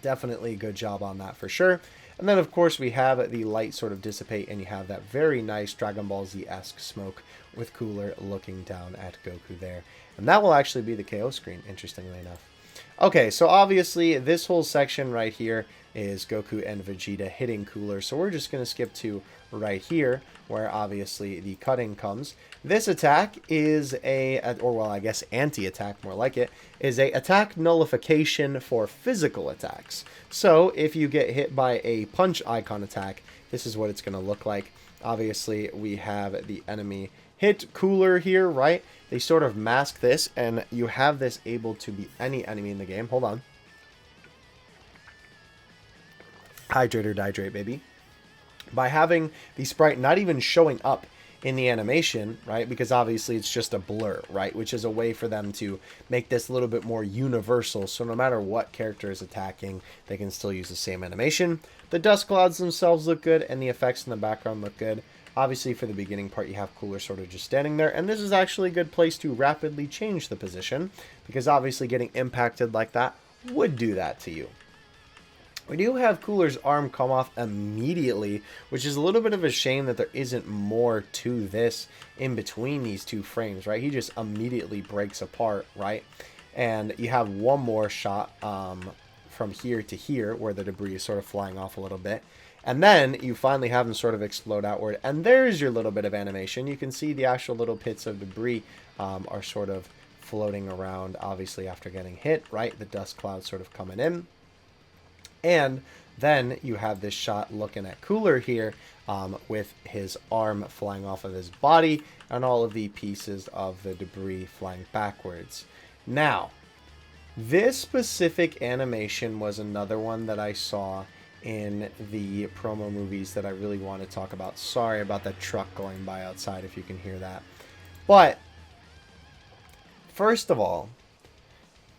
Definitely a good job on that for sure. And then, of course, we have the light sort of dissipate, and you have that very nice Dragon Ball Z-esque smoke with Cooler looking down at Goku there. And that will actually be the KO screen, interestingly enough. Okay, so obviously this whole section right here is Goku and Vegeta hitting Cooler. So we're just going to skip to right here, where obviously the cutting comes. This attack is or well, I guess anti-attack, more like it, is a attack nullification for physical attacks. So if you get hit by a punch icon attack, this is what it's going to look like. Obviously, we have the enemy hit Cooler here, right? They sort of mask this, and you have this able to be any enemy in the game. Hold on. Hydrate or dihydrate, baby. By having the sprite not even showing up in the animation, right? Because obviously it's just a blur, right? Which is a way for them to make this a little bit more universal. So no matter what character is attacking, they can still use the same animation. The dust clouds themselves look good, and the effects in the background look good. Obviously, for the beginning part, you have Cooler sort of just standing there, and this is actually a good place to rapidly change the position, because obviously getting impacted like that would do that to you. We do have Cooler's arm come off immediately, which is a little bit of a shame that there isn't more to this in between these two frames, right? He just immediately breaks apart, right? And you have one more shot from here to here, where the debris is sort of flying off a little bit. And then you finally have them sort of explode outward. And there's your little bit of animation. You can see the actual little pits of debris are sort of floating around, obviously, after getting hit, right? The dust clouds sort of coming in. And then you have this shot looking at Cooler here with his arm flying off of his body and all of the pieces of the debris flying backwards. Now, this specific animation was another one that I saw in the promo movies that I really want to talk about. Sorry about that truck going by outside if you can hear that. But, first of all,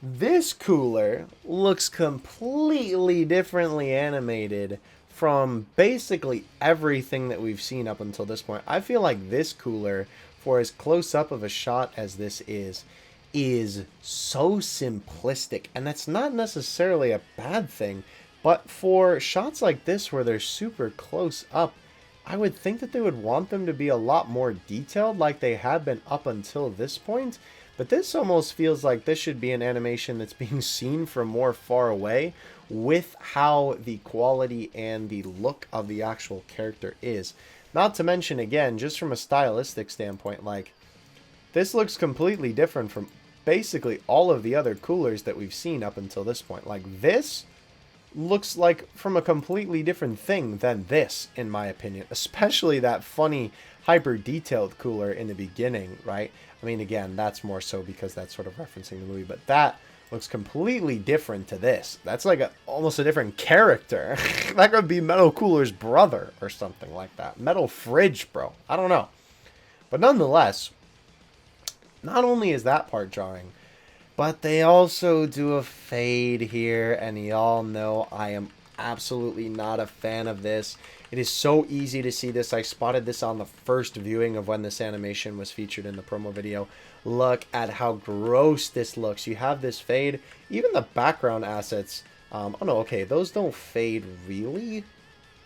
this Cooler looks completely differently animated from basically everything that we've seen up until this point. I feel like this Cooler, for as close up of a shot as this is so simplistic. And that's not necessarily a bad thing. But for shots like this where they're super close up, I would think that they would want them to be a lot more detailed like they have been up until this point. But this almost feels like this should be an animation that's being seen from more far away with how the quality and the look of the actual character is. Not to mention, again, just from a stylistic standpoint, like, this looks completely different from basically all of the other Coolers that we've seen up until this point. Like, this looks like from a completely different thing than this, in my opinion. Especially that funny, hyper-detailed Cooler in the beginning, right? I mean, again, that's more so because that's sort of referencing the movie, but that looks completely different to this. That's like almost a different character. That could be Metal Cooler's brother or something like that. Metal Fridge, bro. I don't know. But nonetheless, not only is that part jarring, but they also do a fade here, and y'all know I am absolutely not a fan of this. It is so easy to see this. I spotted this on the first viewing of when this animation was featured in the promo video. Look at how gross this looks. You have this fade. Even the background assets, oh no, okay, those don't fade really.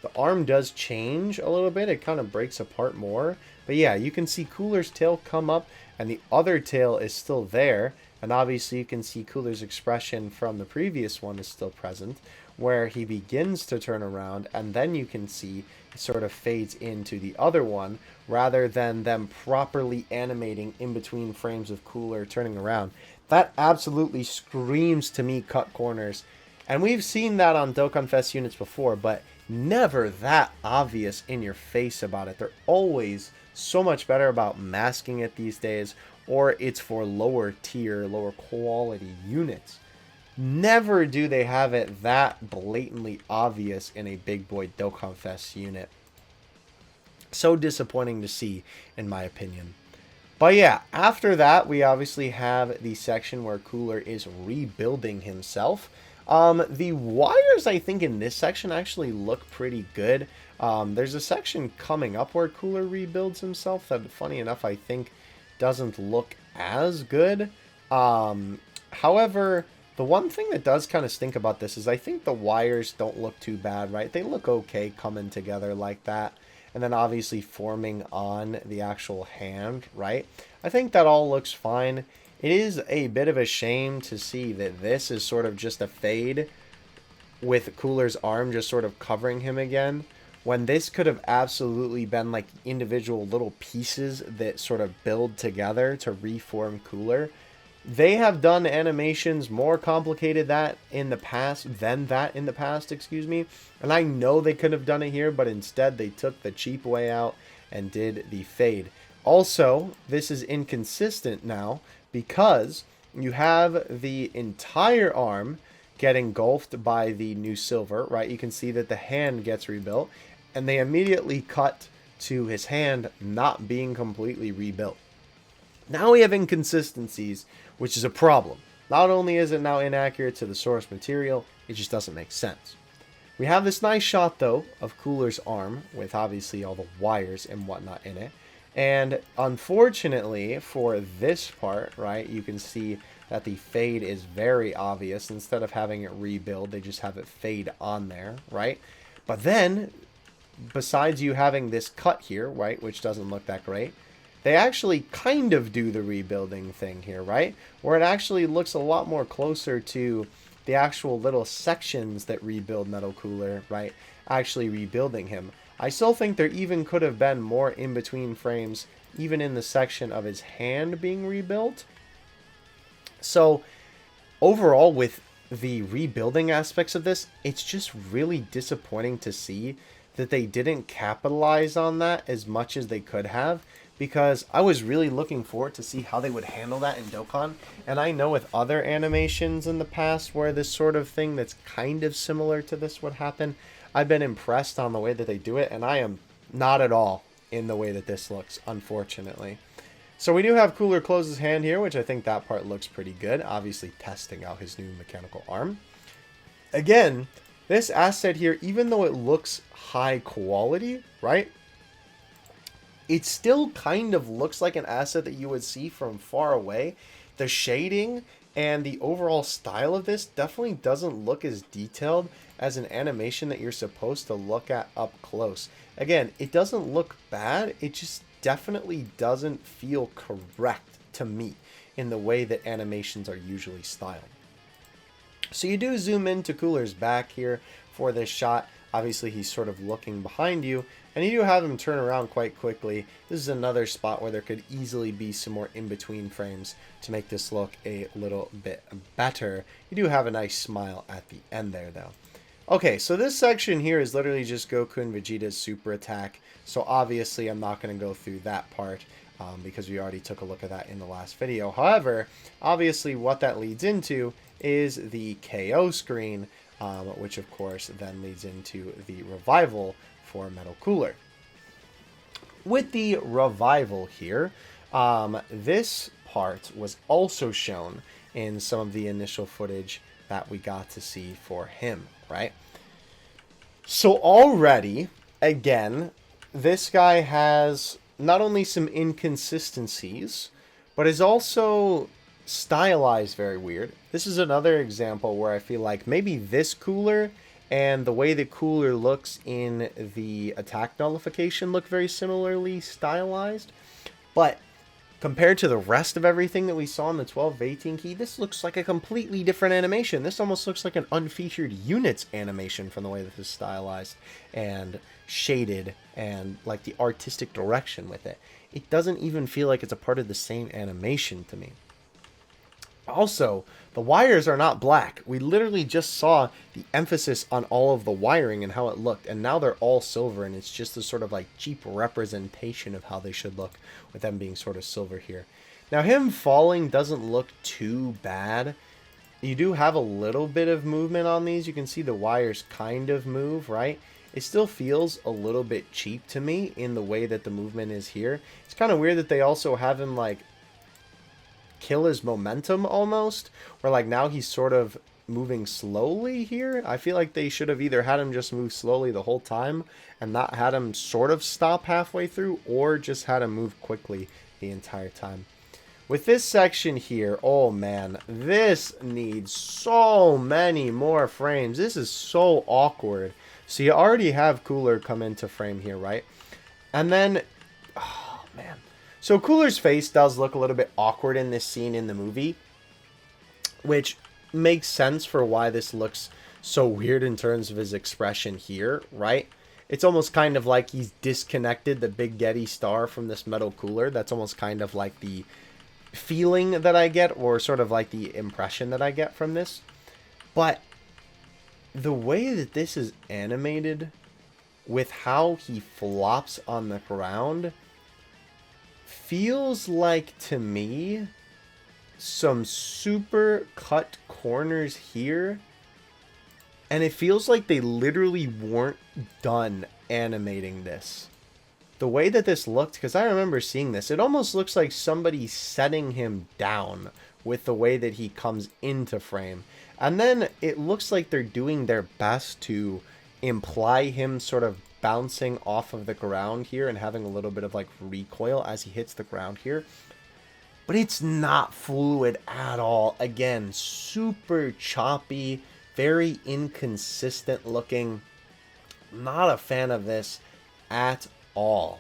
The arm does change a little bit. It kind of breaks apart more. But yeah, you can see Cooler's tail come up, and the other tail is still there. And obviously you can see Cooler's expression from the previous one is still present, where he begins to turn around, and then you can see it sort of fades into the other one, rather than them properly animating in between frames of Cooler turning around. That absolutely screams to me cut corners. And we've seen that on Dokkan Fest units before, but never that obvious in your face about it. They're always so much better about masking it these days, or it's for lower tier, lower quality units. Never do they have it that blatantly obvious in a big boy Dokkan Fest unit. So disappointing to see, in my opinion. But yeah, after that, we obviously have the section where Cooler is rebuilding himself. The wires, I think, in this section actually look pretty good. There's a section coming up where Cooler rebuilds himself that, funny enough, I think doesn't look as good. However, the one thing that does kind of stink about this is I think the wires don't look too bad, right? They look okay coming together like that. And then obviously forming on the actual hand, right? I think that all looks fine. It is a bit of a shame to see that this is sort of just a fade with Cooler's arm just sort of covering him again, when this could have absolutely been like individual little pieces that sort of build together to reform Cooler. They have done animations more complicated than that in the past, excuse me. And I know they could have done it here, but instead they took the cheap way out and did the fade. Also, this is inconsistent now because you have the entire arm get engulfed by the new silver, right? You can see that the hand gets rebuilt, and they immediately cut to his hand not being completely rebuilt. Now we have inconsistencies, which is a problem. Not only is it now inaccurate to the source material, it just doesn't make sense. We have this nice shot, though, of Cooler's arm, with obviously all the wires and whatnot in it. And unfortunately, for this part, right, you can see that the fade is very obvious. Instead of having it rebuild, they just have it fade on there, right? But then, besides you having this cut here, right, which doesn't look that great, they actually kind of do the rebuilding thing here, right? Where it actually looks a lot more closer to the actual little sections that rebuild Metal Cooler, right? Actually rebuilding him. I still think there even could have been more in between frames, even in the section of his hand being rebuilt. So, overall, with the rebuilding aspects of this, it's just really disappointing to see that they didn't capitalize on that as much as they could have, because I was really looking forward to see how they would handle that in Dokkan. And I know with other animations in the past where this sort of thing that's kind of similar to this would happen, I've been impressed on the way that they do it, and I am not at all in the way that this looks, unfortunately. So we do have Cooler close his hand here, which I think that part looks pretty good. Obviously testing out his new mechanical arm. Again, this asset here, even though it looks high quality, right? It still kind of looks like an asset that you would see from far away. The shading and the overall style of this definitely doesn't look as detailed as an animation that you're supposed to look at up close. Again, it doesn't look bad. It just definitely doesn't feel correct to me in the way that animations are usually styled. So you do zoom into Cooler's back here for this shot. Obviously, he's sort of looking behind you, and you do have him turn around quite quickly. This is another spot where there could easily be some more in-between frames to make this look a little bit better. You do have a nice smile at the end there, though. Okay, so this section here is literally just Goku and Vegeta's super attack. So obviously, I'm not going to go through that part because we already took a look at that in the last video. However, obviously, what that leads into is the KO screen, which of course then leads into the revival for Metal Cooler. With the revival here, this part was also shown in some of the initial footage that we got to see for him, right? So already, again, this guy has not only some inconsistencies, but is also stylized very weird. This is another example where I feel like maybe this Cooler and the way the Cooler looks in the attack nullification look very similarly stylized. But compared to the rest of everything that we saw in the 12-18 key, this looks like a completely different animation. This almost looks like an unfeatured units animation from the way that this is stylized and shaded and like the artistic direction with it. It doesn't even feel like it's a part of the same animation to me. Also, the wires are not black. We literally just saw the emphasis on all of the wiring and how it looked, and now they're all silver, and it's just a sort of like cheap representation of how they should look with them being sort of silver here. Now, him falling doesn't look too bad. You do have a little bit of movement on these. You can see the wires kind of move, right? it still feels a little bit cheap to me in the way that the movement is here. It's kind of weird that they also have him like kill his momentum almost, where like now he's sort of moving slowly here. I feel like they should have either had him just move slowly the whole time and not had him sort of stop halfway through, or just had him move quickly the entire time. With this section here, oh man, this needs so many more frames. This is so awkward. So you already have Cooler come into frame here, right? And then, oh man. So Cooler's face does look a little bit awkward in this scene in the movie, which makes sense for why this looks so weird in terms of his expression here, right? It's almost kind of like he's disconnected the big GETE star from this metal cooler. That's almost kind of like the feeling that I get, or sort of like the impression that I get from this. But the way that this is animated with how he flops on the ground feels like, to me, some super cut corners here, and it feels like they literally weren't done animating this. The way that this looked, because I remember seeing this, it almost looks like somebody setting him down with the way that he comes into frame. And then it looks like they're doing their best to imply him sort of bouncing off of the ground here and having a little bit of like recoil as he hits the ground here. But it's not fluid at all. Again, super choppy, very inconsistent looking. Not a fan of this at all.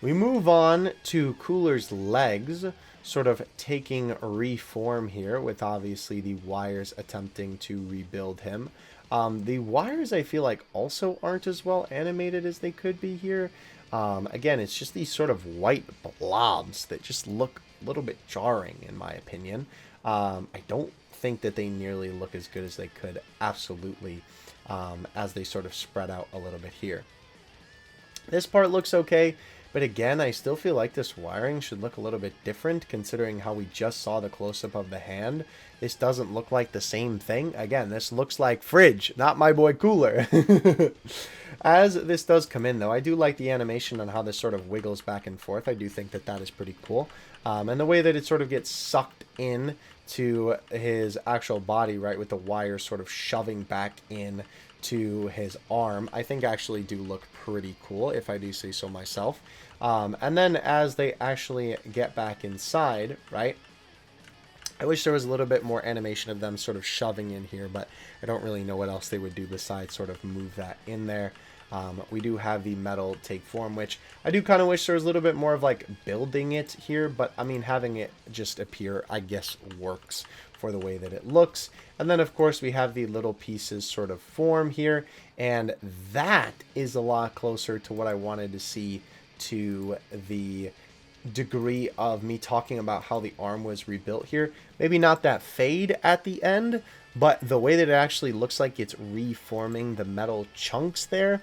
We move on to Cooler's legs, sort of taking reform here, with obviously the wires attempting to rebuild him. The wires I feel like also aren't as well animated as they could be here. Again, it's just these sort of white blobs that just look a little bit jarring in my opinion. I don't think that they nearly look as good as they could, absolutely, as they sort of spread out a little bit here. This part looks okay, but again, I still feel like this wiring should look a little bit different considering how we just saw the close-up of the hand. This doesn't look like the same thing. Again, this looks like Fridge, not my boy Cooler. As this does come in, though, I do like the animation on how this sort of wiggles back and forth. I do think that that is pretty cool. And the way that it sort of gets sucked in to his actual body, right, with the wire sort of shoving back in to his arm, I think actually do look pretty cool, if I do say so myself. And then as they actually get back inside, right, I wish there was a little bit more animation of them sort of shoving in here, but I don't really know what else they would do besides sort of move that in there. We do have the metal take form, which I do kind of wish there was a little bit more of like building it here, but I mean, having it just appear, I guess, works for the way that it looks. And then of course we have the little pieces sort of form here, and that is a lot closer to what I wanted to see, to the degree of me talking about how the arm was rebuilt here. Maybe not that fade at the end, but the way that it actually looks like it's reforming the metal chunks there,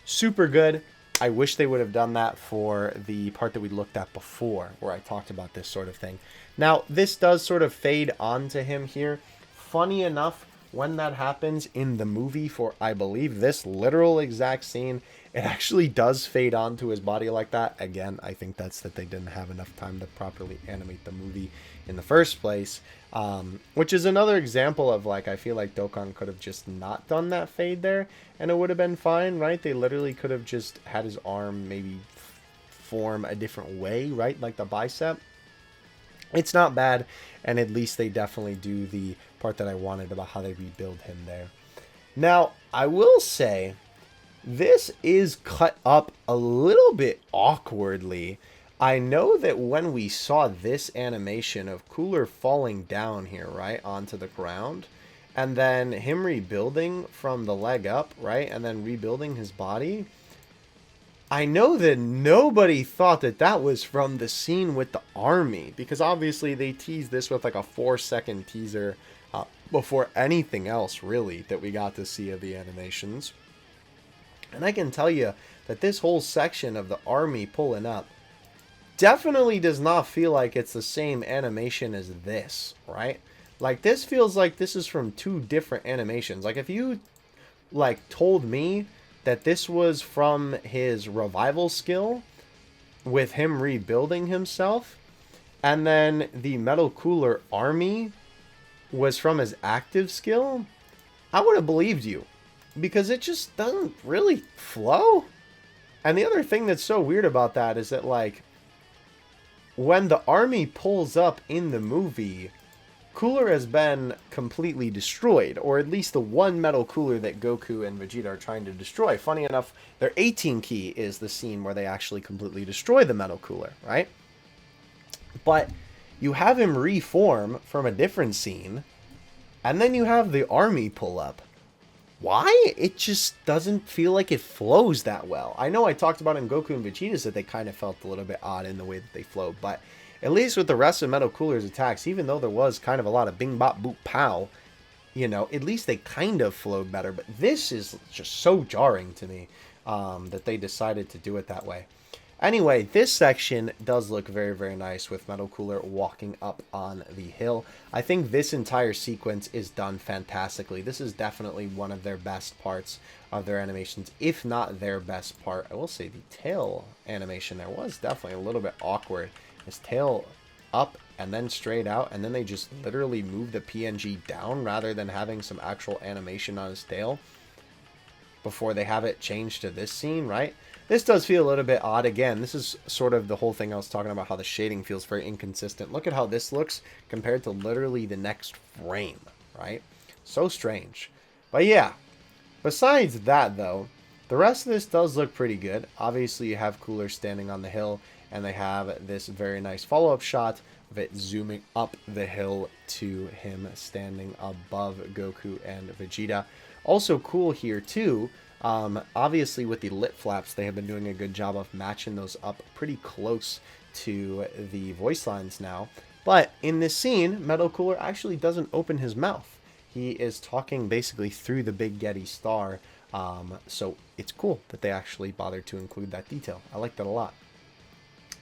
super good. I wish they would have done that for the part that we looked at before, where I talked about this sort of thing. Now, this does sort of fade onto him here. Funny enough, when that happens in the movie for, I believe, this literal exact scene, it actually does fade onto his body like that. Again, I think that's that they didn't have enough time to properly animate the movie in the first place. Which is another example of, like, I feel like Dokkan could have just not done that fade there, and it would have been fine, right? They literally could have just had his arm maybe form a different way, right? Like the bicep. It's not bad, and at least they definitely do the part that I wanted about how they rebuild him there. Now, I will say, this is cut up a little bit awkwardly. I know that when we saw this animation of Cooler falling down here, right, onto the ground, and then him rebuilding from the leg up, right, and then rebuilding his body, I know that nobody thought that that was from the scene with the army, because obviously they teased this with like a 4-second teaser before anything else, really, that we got to see of the animations. And I can tell you that this whole section of the army pulling up definitely does not feel like it's the same animation as this, right? Like, this feels like this is from two different animations. Like, if you, like, told me that this was from his revival skill with him rebuilding himself, and then the Metal Cooler army was from his active skill, I would have believed you, because it just doesn't really flow. And the other thing that's so weird about that is that, like, when the army pulls up in the movie, Cooler has been completely destroyed, or at least the one Metal Cooler that Goku and Vegeta are trying to destroy. Funny enough, their 18 key is the scene where they actually completely destroy the Metal Cooler, right? But you have him reform from a different scene, and then you have the army pull up. Why? It just doesn't feel like it flows that well. I know I talked about in Goku and Vegeta's that they kind of felt a little bit odd in the way that they flowed, but at least with the rest of Metal Cooler's attacks, even though there was kind of a lot of bing bop boop pow, you know, at least they kind of flowed better. But this is just so jarring to me that they decided to do it that way. Anyway, this section does look very, very nice with Metal Cooler walking up on the hill. I think this entire sequence is done fantastically. This is definitely one of their best parts of their animations, if not their best part. I will say the tail animation there was definitely a little bit awkward. His tail up and then straight out, and then they just literally move the PNG down rather than having some actual animation on his tail before they have it changed to this scene, right? This does feel a little bit odd. Again, this is sort of the whole thing I was talking about, how the shading feels very inconsistent. Look at how this looks compared to literally the next frame, right? So strange. But yeah, besides that though, the rest of this does look pretty good. Obviously you have Cooler standing on the hill, and they have this very nice follow-up shot of it zooming up the hill to him standing above Goku and Vegeta. Also cool here too, obviously with the lit flaps, they have been doing a good job of matching those up pretty close to the voice lines now. But in this scene, Metal Cooler actually doesn't open his mouth. He is talking basically through the big Getty star. So it's cool that they actually bothered to include that detail. I like that a lot.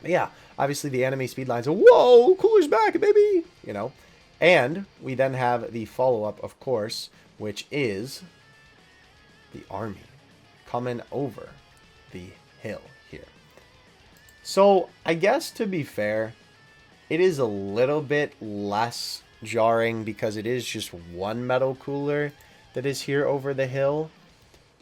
But yeah, obviously the anime speed lines are, whoa, Cooler's back, baby! You know, and we then have the follow-up, of course, which is the army coming over the hill here. So I guess, to be fair, it is a little bit less jarring because it is just one Metal Cooler that is here over the hill.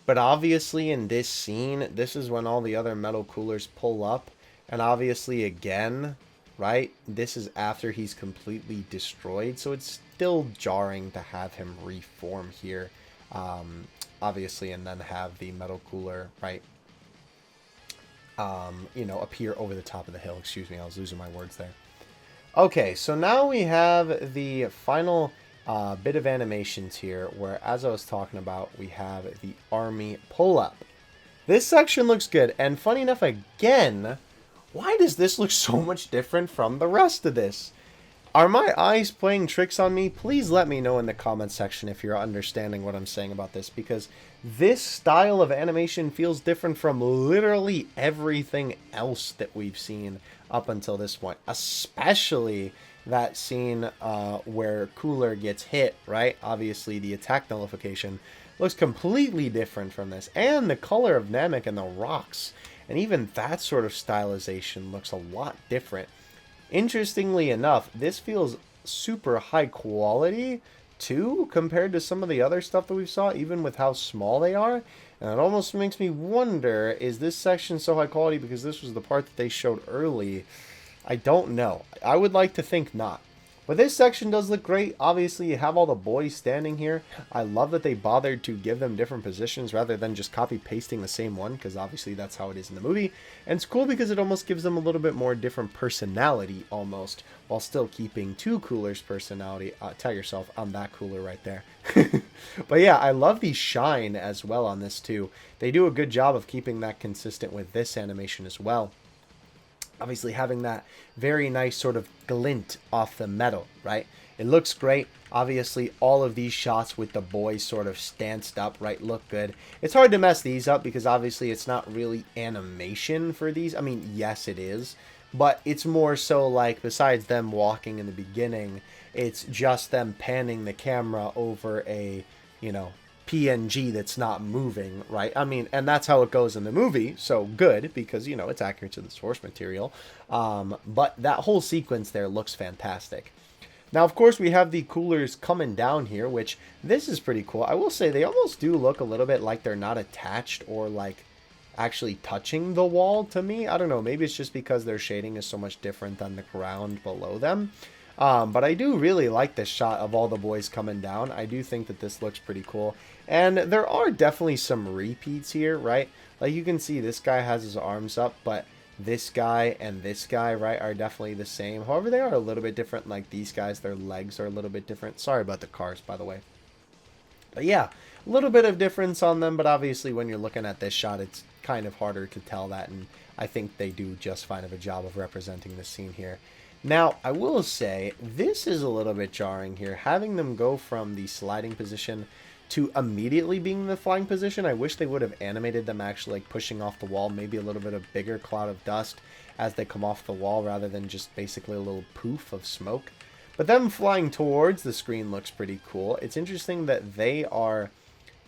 But obviously in this scene, this is when all the other Metal Coolers pull up. And obviously again, right, this is after he's completely destroyed. So it's still jarring to have him reform here. Obviously, and then have the Metal Cooler, right, you know, appear over the top of the hill. Excuse me, I was losing my words there. Okay, so now we have the final bit of animations here, where, as I was talking about, we have the army pull-up. This section looks good, and funny enough, again, why does this look so much different from the rest of this? Are my eyes playing tricks on me? Please let me know in the comment section if you're understanding what I'm saying about this, because this style of animation feels different from literally everything else that we've seen up until this point. Especially that scene where Cooler gets hit, right? Obviously the attack nullification looks completely different from this. And the color of Namek and the rocks, and even that sort of stylization looks a lot different. Interestingly enough, this feels super high quality too, compared to some of the other stuff that we saw, even with how small they are. And it almost makes me wonder, is this section so high quality because this was the part that they showed early? I don't know. I would like to think not. But this section does look great. Obviously, you have all the boys standing here. I love that they bothered to give them different positions rather than just copy-pasting the same one, because obviously that's how it is in the movie. And it's cool because it almost gives them a little bit more different personality, almost, while still keeping two Coolers' personality. Tell yourself, I'm that Cooler right there. But yeah, I love the shine as well on this too. They do a good job of keeping that consistent with this animation as well. Obviously having that very nice sort of glint off the metal, right? It looks great. Obviously all of these shots with the boys sort of stanced up, right, look good. It's hard to mess these up because obviously it's not really animation for these. I mean, yes it is, but it's more so like, besides them walking in the beginning, it's just them panning the camera over a, you know, PNG that's not moving, right? I mean, and that's how it goes in the movie, so good, because, you know, it's accurate to the source material. But that whole sequence there looks fantastic. Now, of course, we have the coolers coming down here, which this is pretty cool. I will say they almost do look a little bit like they're not attached or like actually touching the wall to me. I don't know. Maybe it's just because their shading is so much different than the ground below them. But I do really like this shot of all the boys coming down. I do think that this looks pretty cool. And there are definitely some repeats here, right? Like you can see this guy has his arms up, but this guy and this guy, right, are definitely the same. However, they are a little bit different. Like these guys, their legs are a little bit different. Sorry about the cars, by the way. But yeah, a little bit of difference on them. But obviously, when you're looking at this shot, it's kind of harder to tell that. And I think they do just fine of a job of representing the scene here. Now, I will say, this is a little bit jarring here. Having them go from the sliding position to immediately being in the flying position. I wish they would have animated them actually like pushing off the wall. Maybe a little bit of bigger cloud of dust as they come off the wall rather than just basically a little poof of smoke. But them flying towards the screen looks pretty cool. It's interesting that they are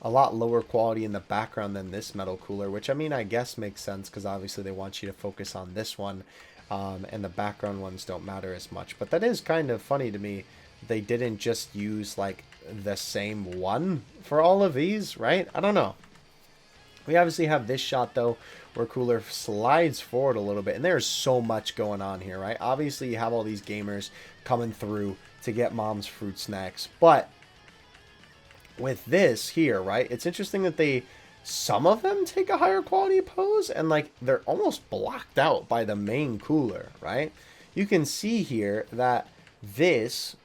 a lot lower quality in the background than this metal cooler, which I mean, I guess makes sense because obviously they want you to focus on this one. And the background ones don't matter as much. But that is kind of funny to me. They didn't just use like the same one for all of these, right? I don't know. We obviously have this shot though where Cooler slides forward a little bit, and there's so much going on here, right? Obviously you have all these gamers coming through to get mom's fruit snacks, but with this here, right, it's interesting that some of them take a higher quality pose, and like they're almost blocked out by the main cooler, right? You can see here that this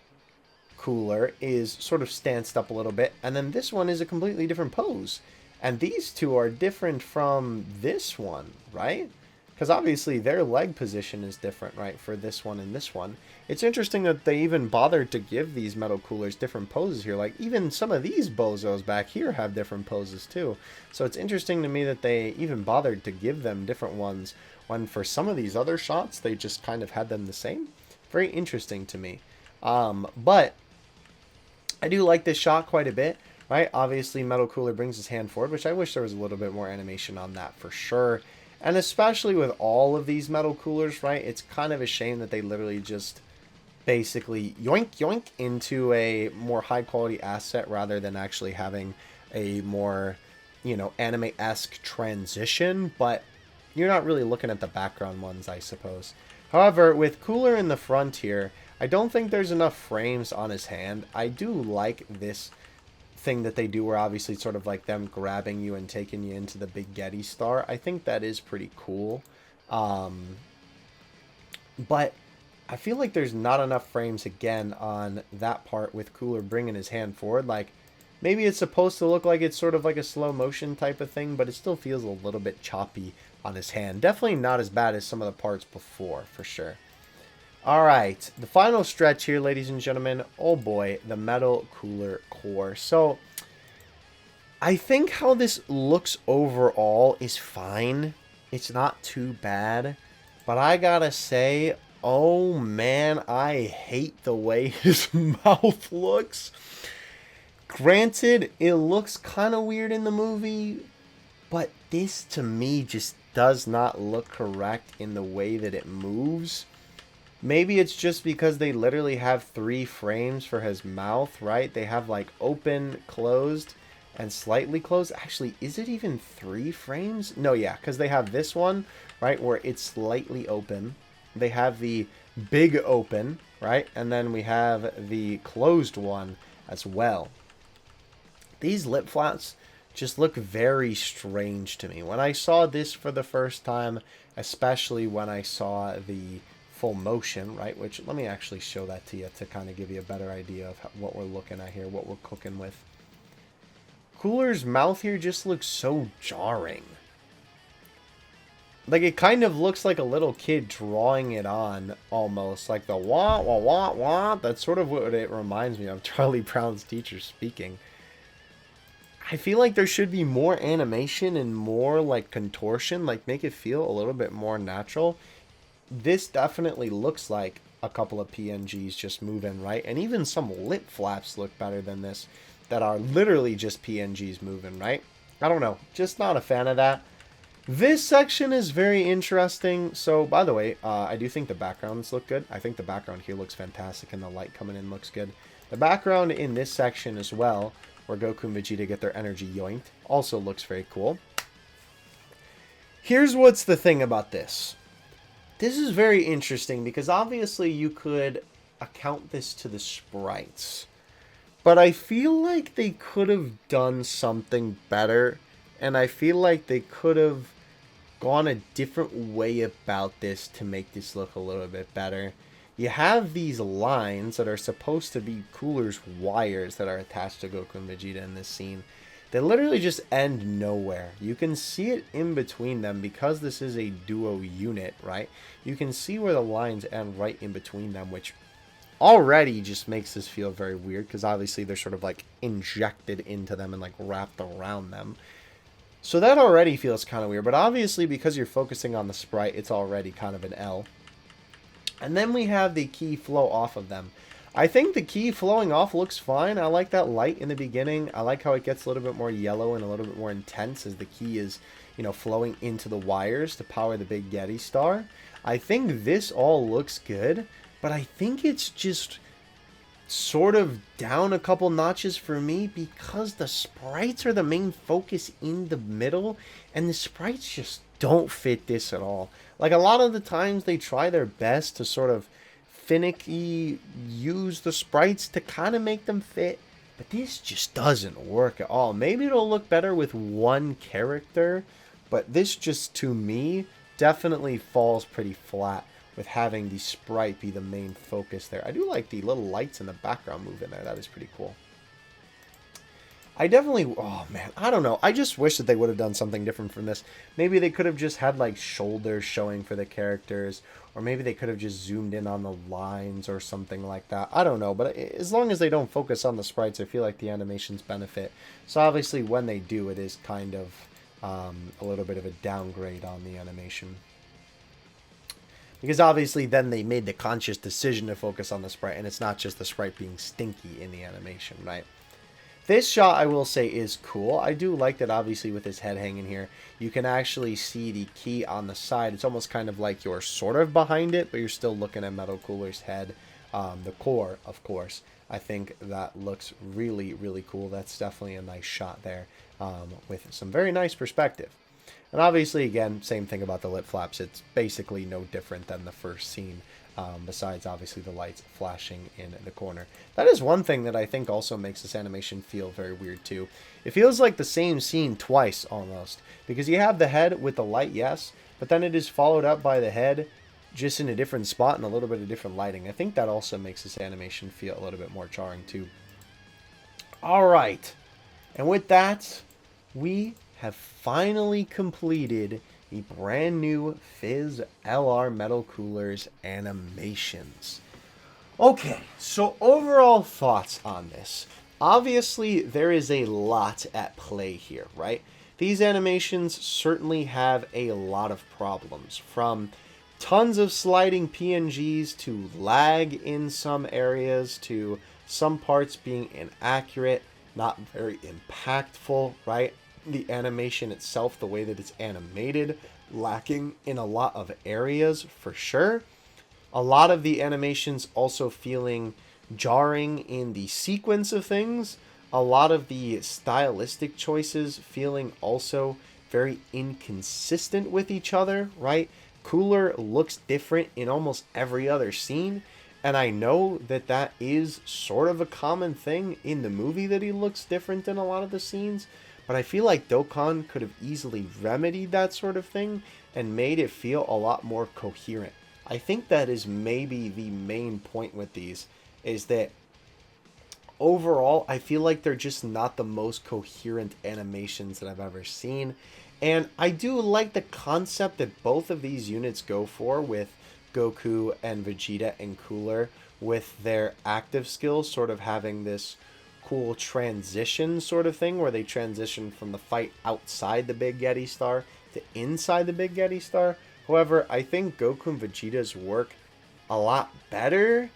cooler is sort of stanced up a little bit, and then this one is a completely different pose, and these two are different from this one, right? Because obviously their leg position is different, right, for this one and this one. It's interesting that they even bothered to give these metal coolers different poses here. Like even some of these bozos back here have different poses too. So it's interesting to me that they even bothered to give them different ones when for some of these other shots they just kind of had them the same. Very interesting to me. But I do like this shot quite a bit, right? Obviously metal cooler brings his hand forward, which I wish there was a little bit more animation on that for sure. And especially with all of these metal coolers, right, it's kind of a shame that they literally just basically yoink yoink into a more high quality asset rather than actually having a more, you know, anime-esque transition. But you're not really looking at the background ones, I suppose. However, with Cooler in the front here, I don't think there's enough frames on his hand. I do like this thing that they do where obviously sort of like them grabbing you and taking you into the big GETE star. I think that is pretty cool. But I feel like there's not enough frames again on that part with Cooler bringing his hand forward. Like maybe it's supposed to look like it's sort of like a slow motion type of thing, but it still feels a little bit choppy on his hand. Definitely not as bad as some of the parts before, for sure. All right, the final stretch here, ladies and gentlemen. Oh boy, the metal cooler core. So I think how this looks overall is fine. It's not too bad, but I gotta say, oh man, I hate the way his mouth looks. Granted, it looks kind of weird in the movie, but this to me just does not look correct in the way that it moves. Maybe it's just because they literally have 3 frames for his mouth, right? They have like open, closed, and slightly closed. Actually, is it even 3 frames? No, yeah, because they have this one, right, where it's slightly open. They have the big open, right? And then we have the closed one as well. These lip flaps just look very strange to me. When I saw this for the first time, especially when I saw the full motion, right, which let me actually show that to you to kind of give you a better idea of what we're looking at here, what we're cooking with. Cooler's mouth here just looks so jarring. Like it kind of looks like a little kid drawing it on almost, like the wah wah wah wah. That's sort of what it reminds me of, Charlie Brown's teacher speaking. I feel like there should be more animation and more like contortion, like make it feel a little bit more natural. This definitely looks like a couple of PNGs just moving, right? And even some lip flaps look better than this. that are literally just PNGs moving, right? I don't know. Just not a fan of that. This section is very interesting. So, by the way, I do think the backgrounds look good. I think the background here looks fantastic, and the light coming in looks good. The background in this section as well, where Goku and Vegeta get their energy yoinked, also looks very cool. Here's what's the thing about this. This is very interesting because obviously you could account this to the sprites. But I feel like they could have done something better. And I feel like they could have gone a different way about this to make this look a little bit better. You have these lines that are supposed to be Cooler's wires that are attached to Goku and Vegeta in this scene. They literally just end nowhere. You can see it in between them because this is a duo unit, right? You can see where the lines end right in between them, which already just makes this feel very weird because obviously they're sort of like injected into them and like wrapped around them. So that already feels kind of weird, but obviously because you're focusing on the sprite, it's already kind of an L. And then we have the key flow off of them. I think the key flowing off looks fine. I like that light in the beginning. I like how it gets a little bit more yellow and a little bit more intense as the key is, you know, flowing into the wires to power the big Yeti star. I think this all looks good, but I think it's just sort of down a couple notches for me because the sprites are the main focus in the middle, and the sprites just don't fit this at all. Like, a lot of the times they try their best to sort of finicky use the sprites to kind of make them fit, but this just doesn't work at all. Maybe it'll look better with one character, but this just, to me, definitely falls pretty flat with having the sprite be the main focus there. I do like the little lights in the background move in there. That is pretty cool. I definitely, oh man, I don't know. I just wish that they would have done something different from this. Maybe they could have just had like shoulders showing for the characters, or maybe they could have just zoomed in on the lines or something like that. I don't know, but as long as they don't focus on the sprites, I feel like the animations benefit. So obviously when they do, it is kind of a little bit of a downgrade on the animation. Because obviously then they made the conscious decision to focus on the sprite, and it's not just the sprite being stinky in the animation, right? This shot, I will say, is cool. I do like that, obviously, with his head hanging here, you can actually see the key on the side. It's almost kind of like you're sort of behind it, but you're still looking at Metal Cooler's head. The core, of course. I think that looks really, really cool. That's definitely a nice shot there with some very nice perspective. And obviously, again, same thing about the lip flaps. It's basically no different than the first scene. Besides, obviously, the lights flashing in the corner. That is one thing that I think also makes this animation feel very weird, too. It feels like the same scene twice, almost. Because you have the head with the light, yes, but then it is followed up by the head just in a different spot and a little bit of different lighting. I think that also makes this animation feel a little bit more jarring, too. Alright. And with that, we have finally completed the brand new Fizz LR Metal Coolers animations. Okay, so overall thoughts on this. Obviously, there is a lot at play here, right? These animations certainly have a lot of problems, from tons of sliding PNGs to lag in some areas to some parts being inaccurate, not very impactful, right? The animation itself, the way that it's animated, lacking in a lot of areas for sure. A lot of the animations also feeling jarring in the sequence of things. A lot of the stylistic choices feeling also very inconsistent with each other, right? Cooler looks different in almost every other scene, and I know that that is sort of a common thing in the movie, that he looks different in a lot of the scenes. But I feel like Dokkan could have easily remedied that sort of thing and made it feel a lot more coherent. I think that is maybe the main point with these, is that overall, I feel like they're just not the most coherent animations that I've ever seen. And I do like the concept that both of these units go for, with Goku and Vegeta and Cooler, with their active skills sort of having this cool transition sort of thing, where they transition from the fight outside the big Yeti star to inside the big Yeti star. However, I think Goku and Vegeta's work a lot better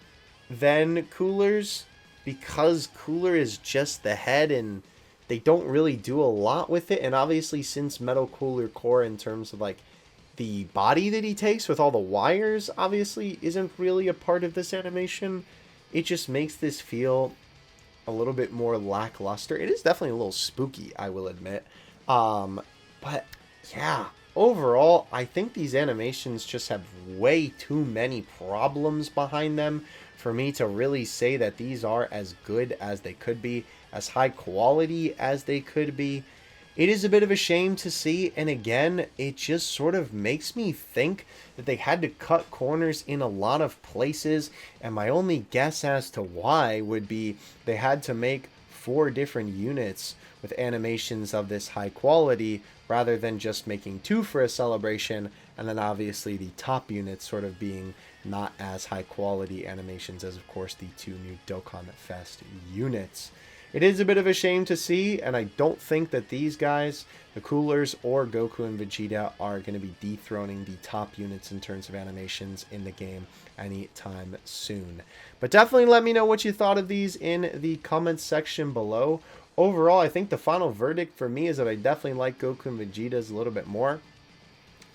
than Cooler's because Cooler is just the head and they don't really do a lot with it. And obviously, since Metal Cooler Core, in terms of like the body that he takes with all the wires, obviously isn't really a part of this animation, it just makes this feel a little bit more lackluster. It is definitely a little spooky, I will admit. But yeah, overall, I think these animations just have way too many problems behind them for me to really say that these are as good as they could be, as high quality as they could be. It is a bit of a shame to see, and again, it just sort of makes me think that they had to cut corners in a lot of places, and my only guess as to why would be they had to make 4 different units with animations of this high quality rather than just making 2 for a celebration, and then obviously the top units sort of being not as high quality animations as, of course, the 2 new Dokkan Fest units. It is a bit of a shame to see, and I don't think that these guys, the Coolers or Goku and Vegeta, are going to be dethroning the top units in terms of animations in the game anytime soon. But definitely let me know what you thought of these in the comments section below. Overall, I think the final verdict for me is that I definitely like Goku and Vegeta's a little bit more.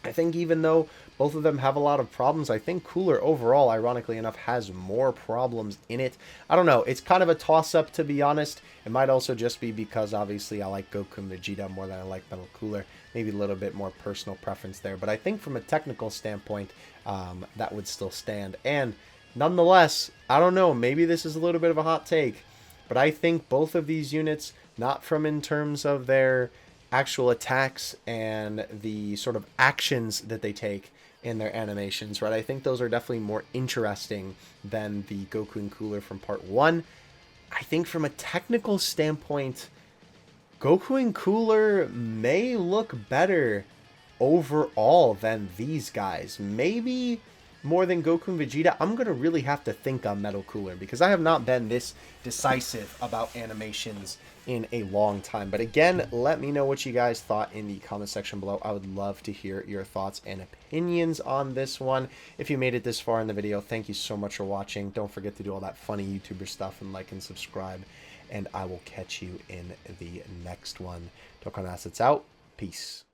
I think even though both of them have a lot of problems, I think Cooler overall, ironically enough, has more problems in it. I don't know. It's kind of a toss-up, to be honest. It might also just be because, obviously, I like Goku and Vegeta more than I like Metal Cooler. Maybe a little bit more personal preference there. But I think from a technical standpoint, that would still stand. And nonetheless, I don't know. Maybe this is a little bit of a hot take. But I think both of these units, not from in terms of their actual attacks and the sort of actions that they take in their animations, right? I think those are definitely more interesting than the Goku and Cooler from part 1. I think from a technical standpoint, Goku and Cooler may look better overall than these guys. Maybe more than Goku and Vegeta. I'm going to really have to think on Metal Cooler because I have not been this decisive about animations in a long time. But again, let me know what you guys thought in the comment section below. I would love to hear your thoughts and opinions on this one. If you made it this far in the video, thank you so much for watching. Don't forget to do all that funny YouTuber stuff and like and subscribe. And I will catch you in the next one. Dokkan Assets out. Peace.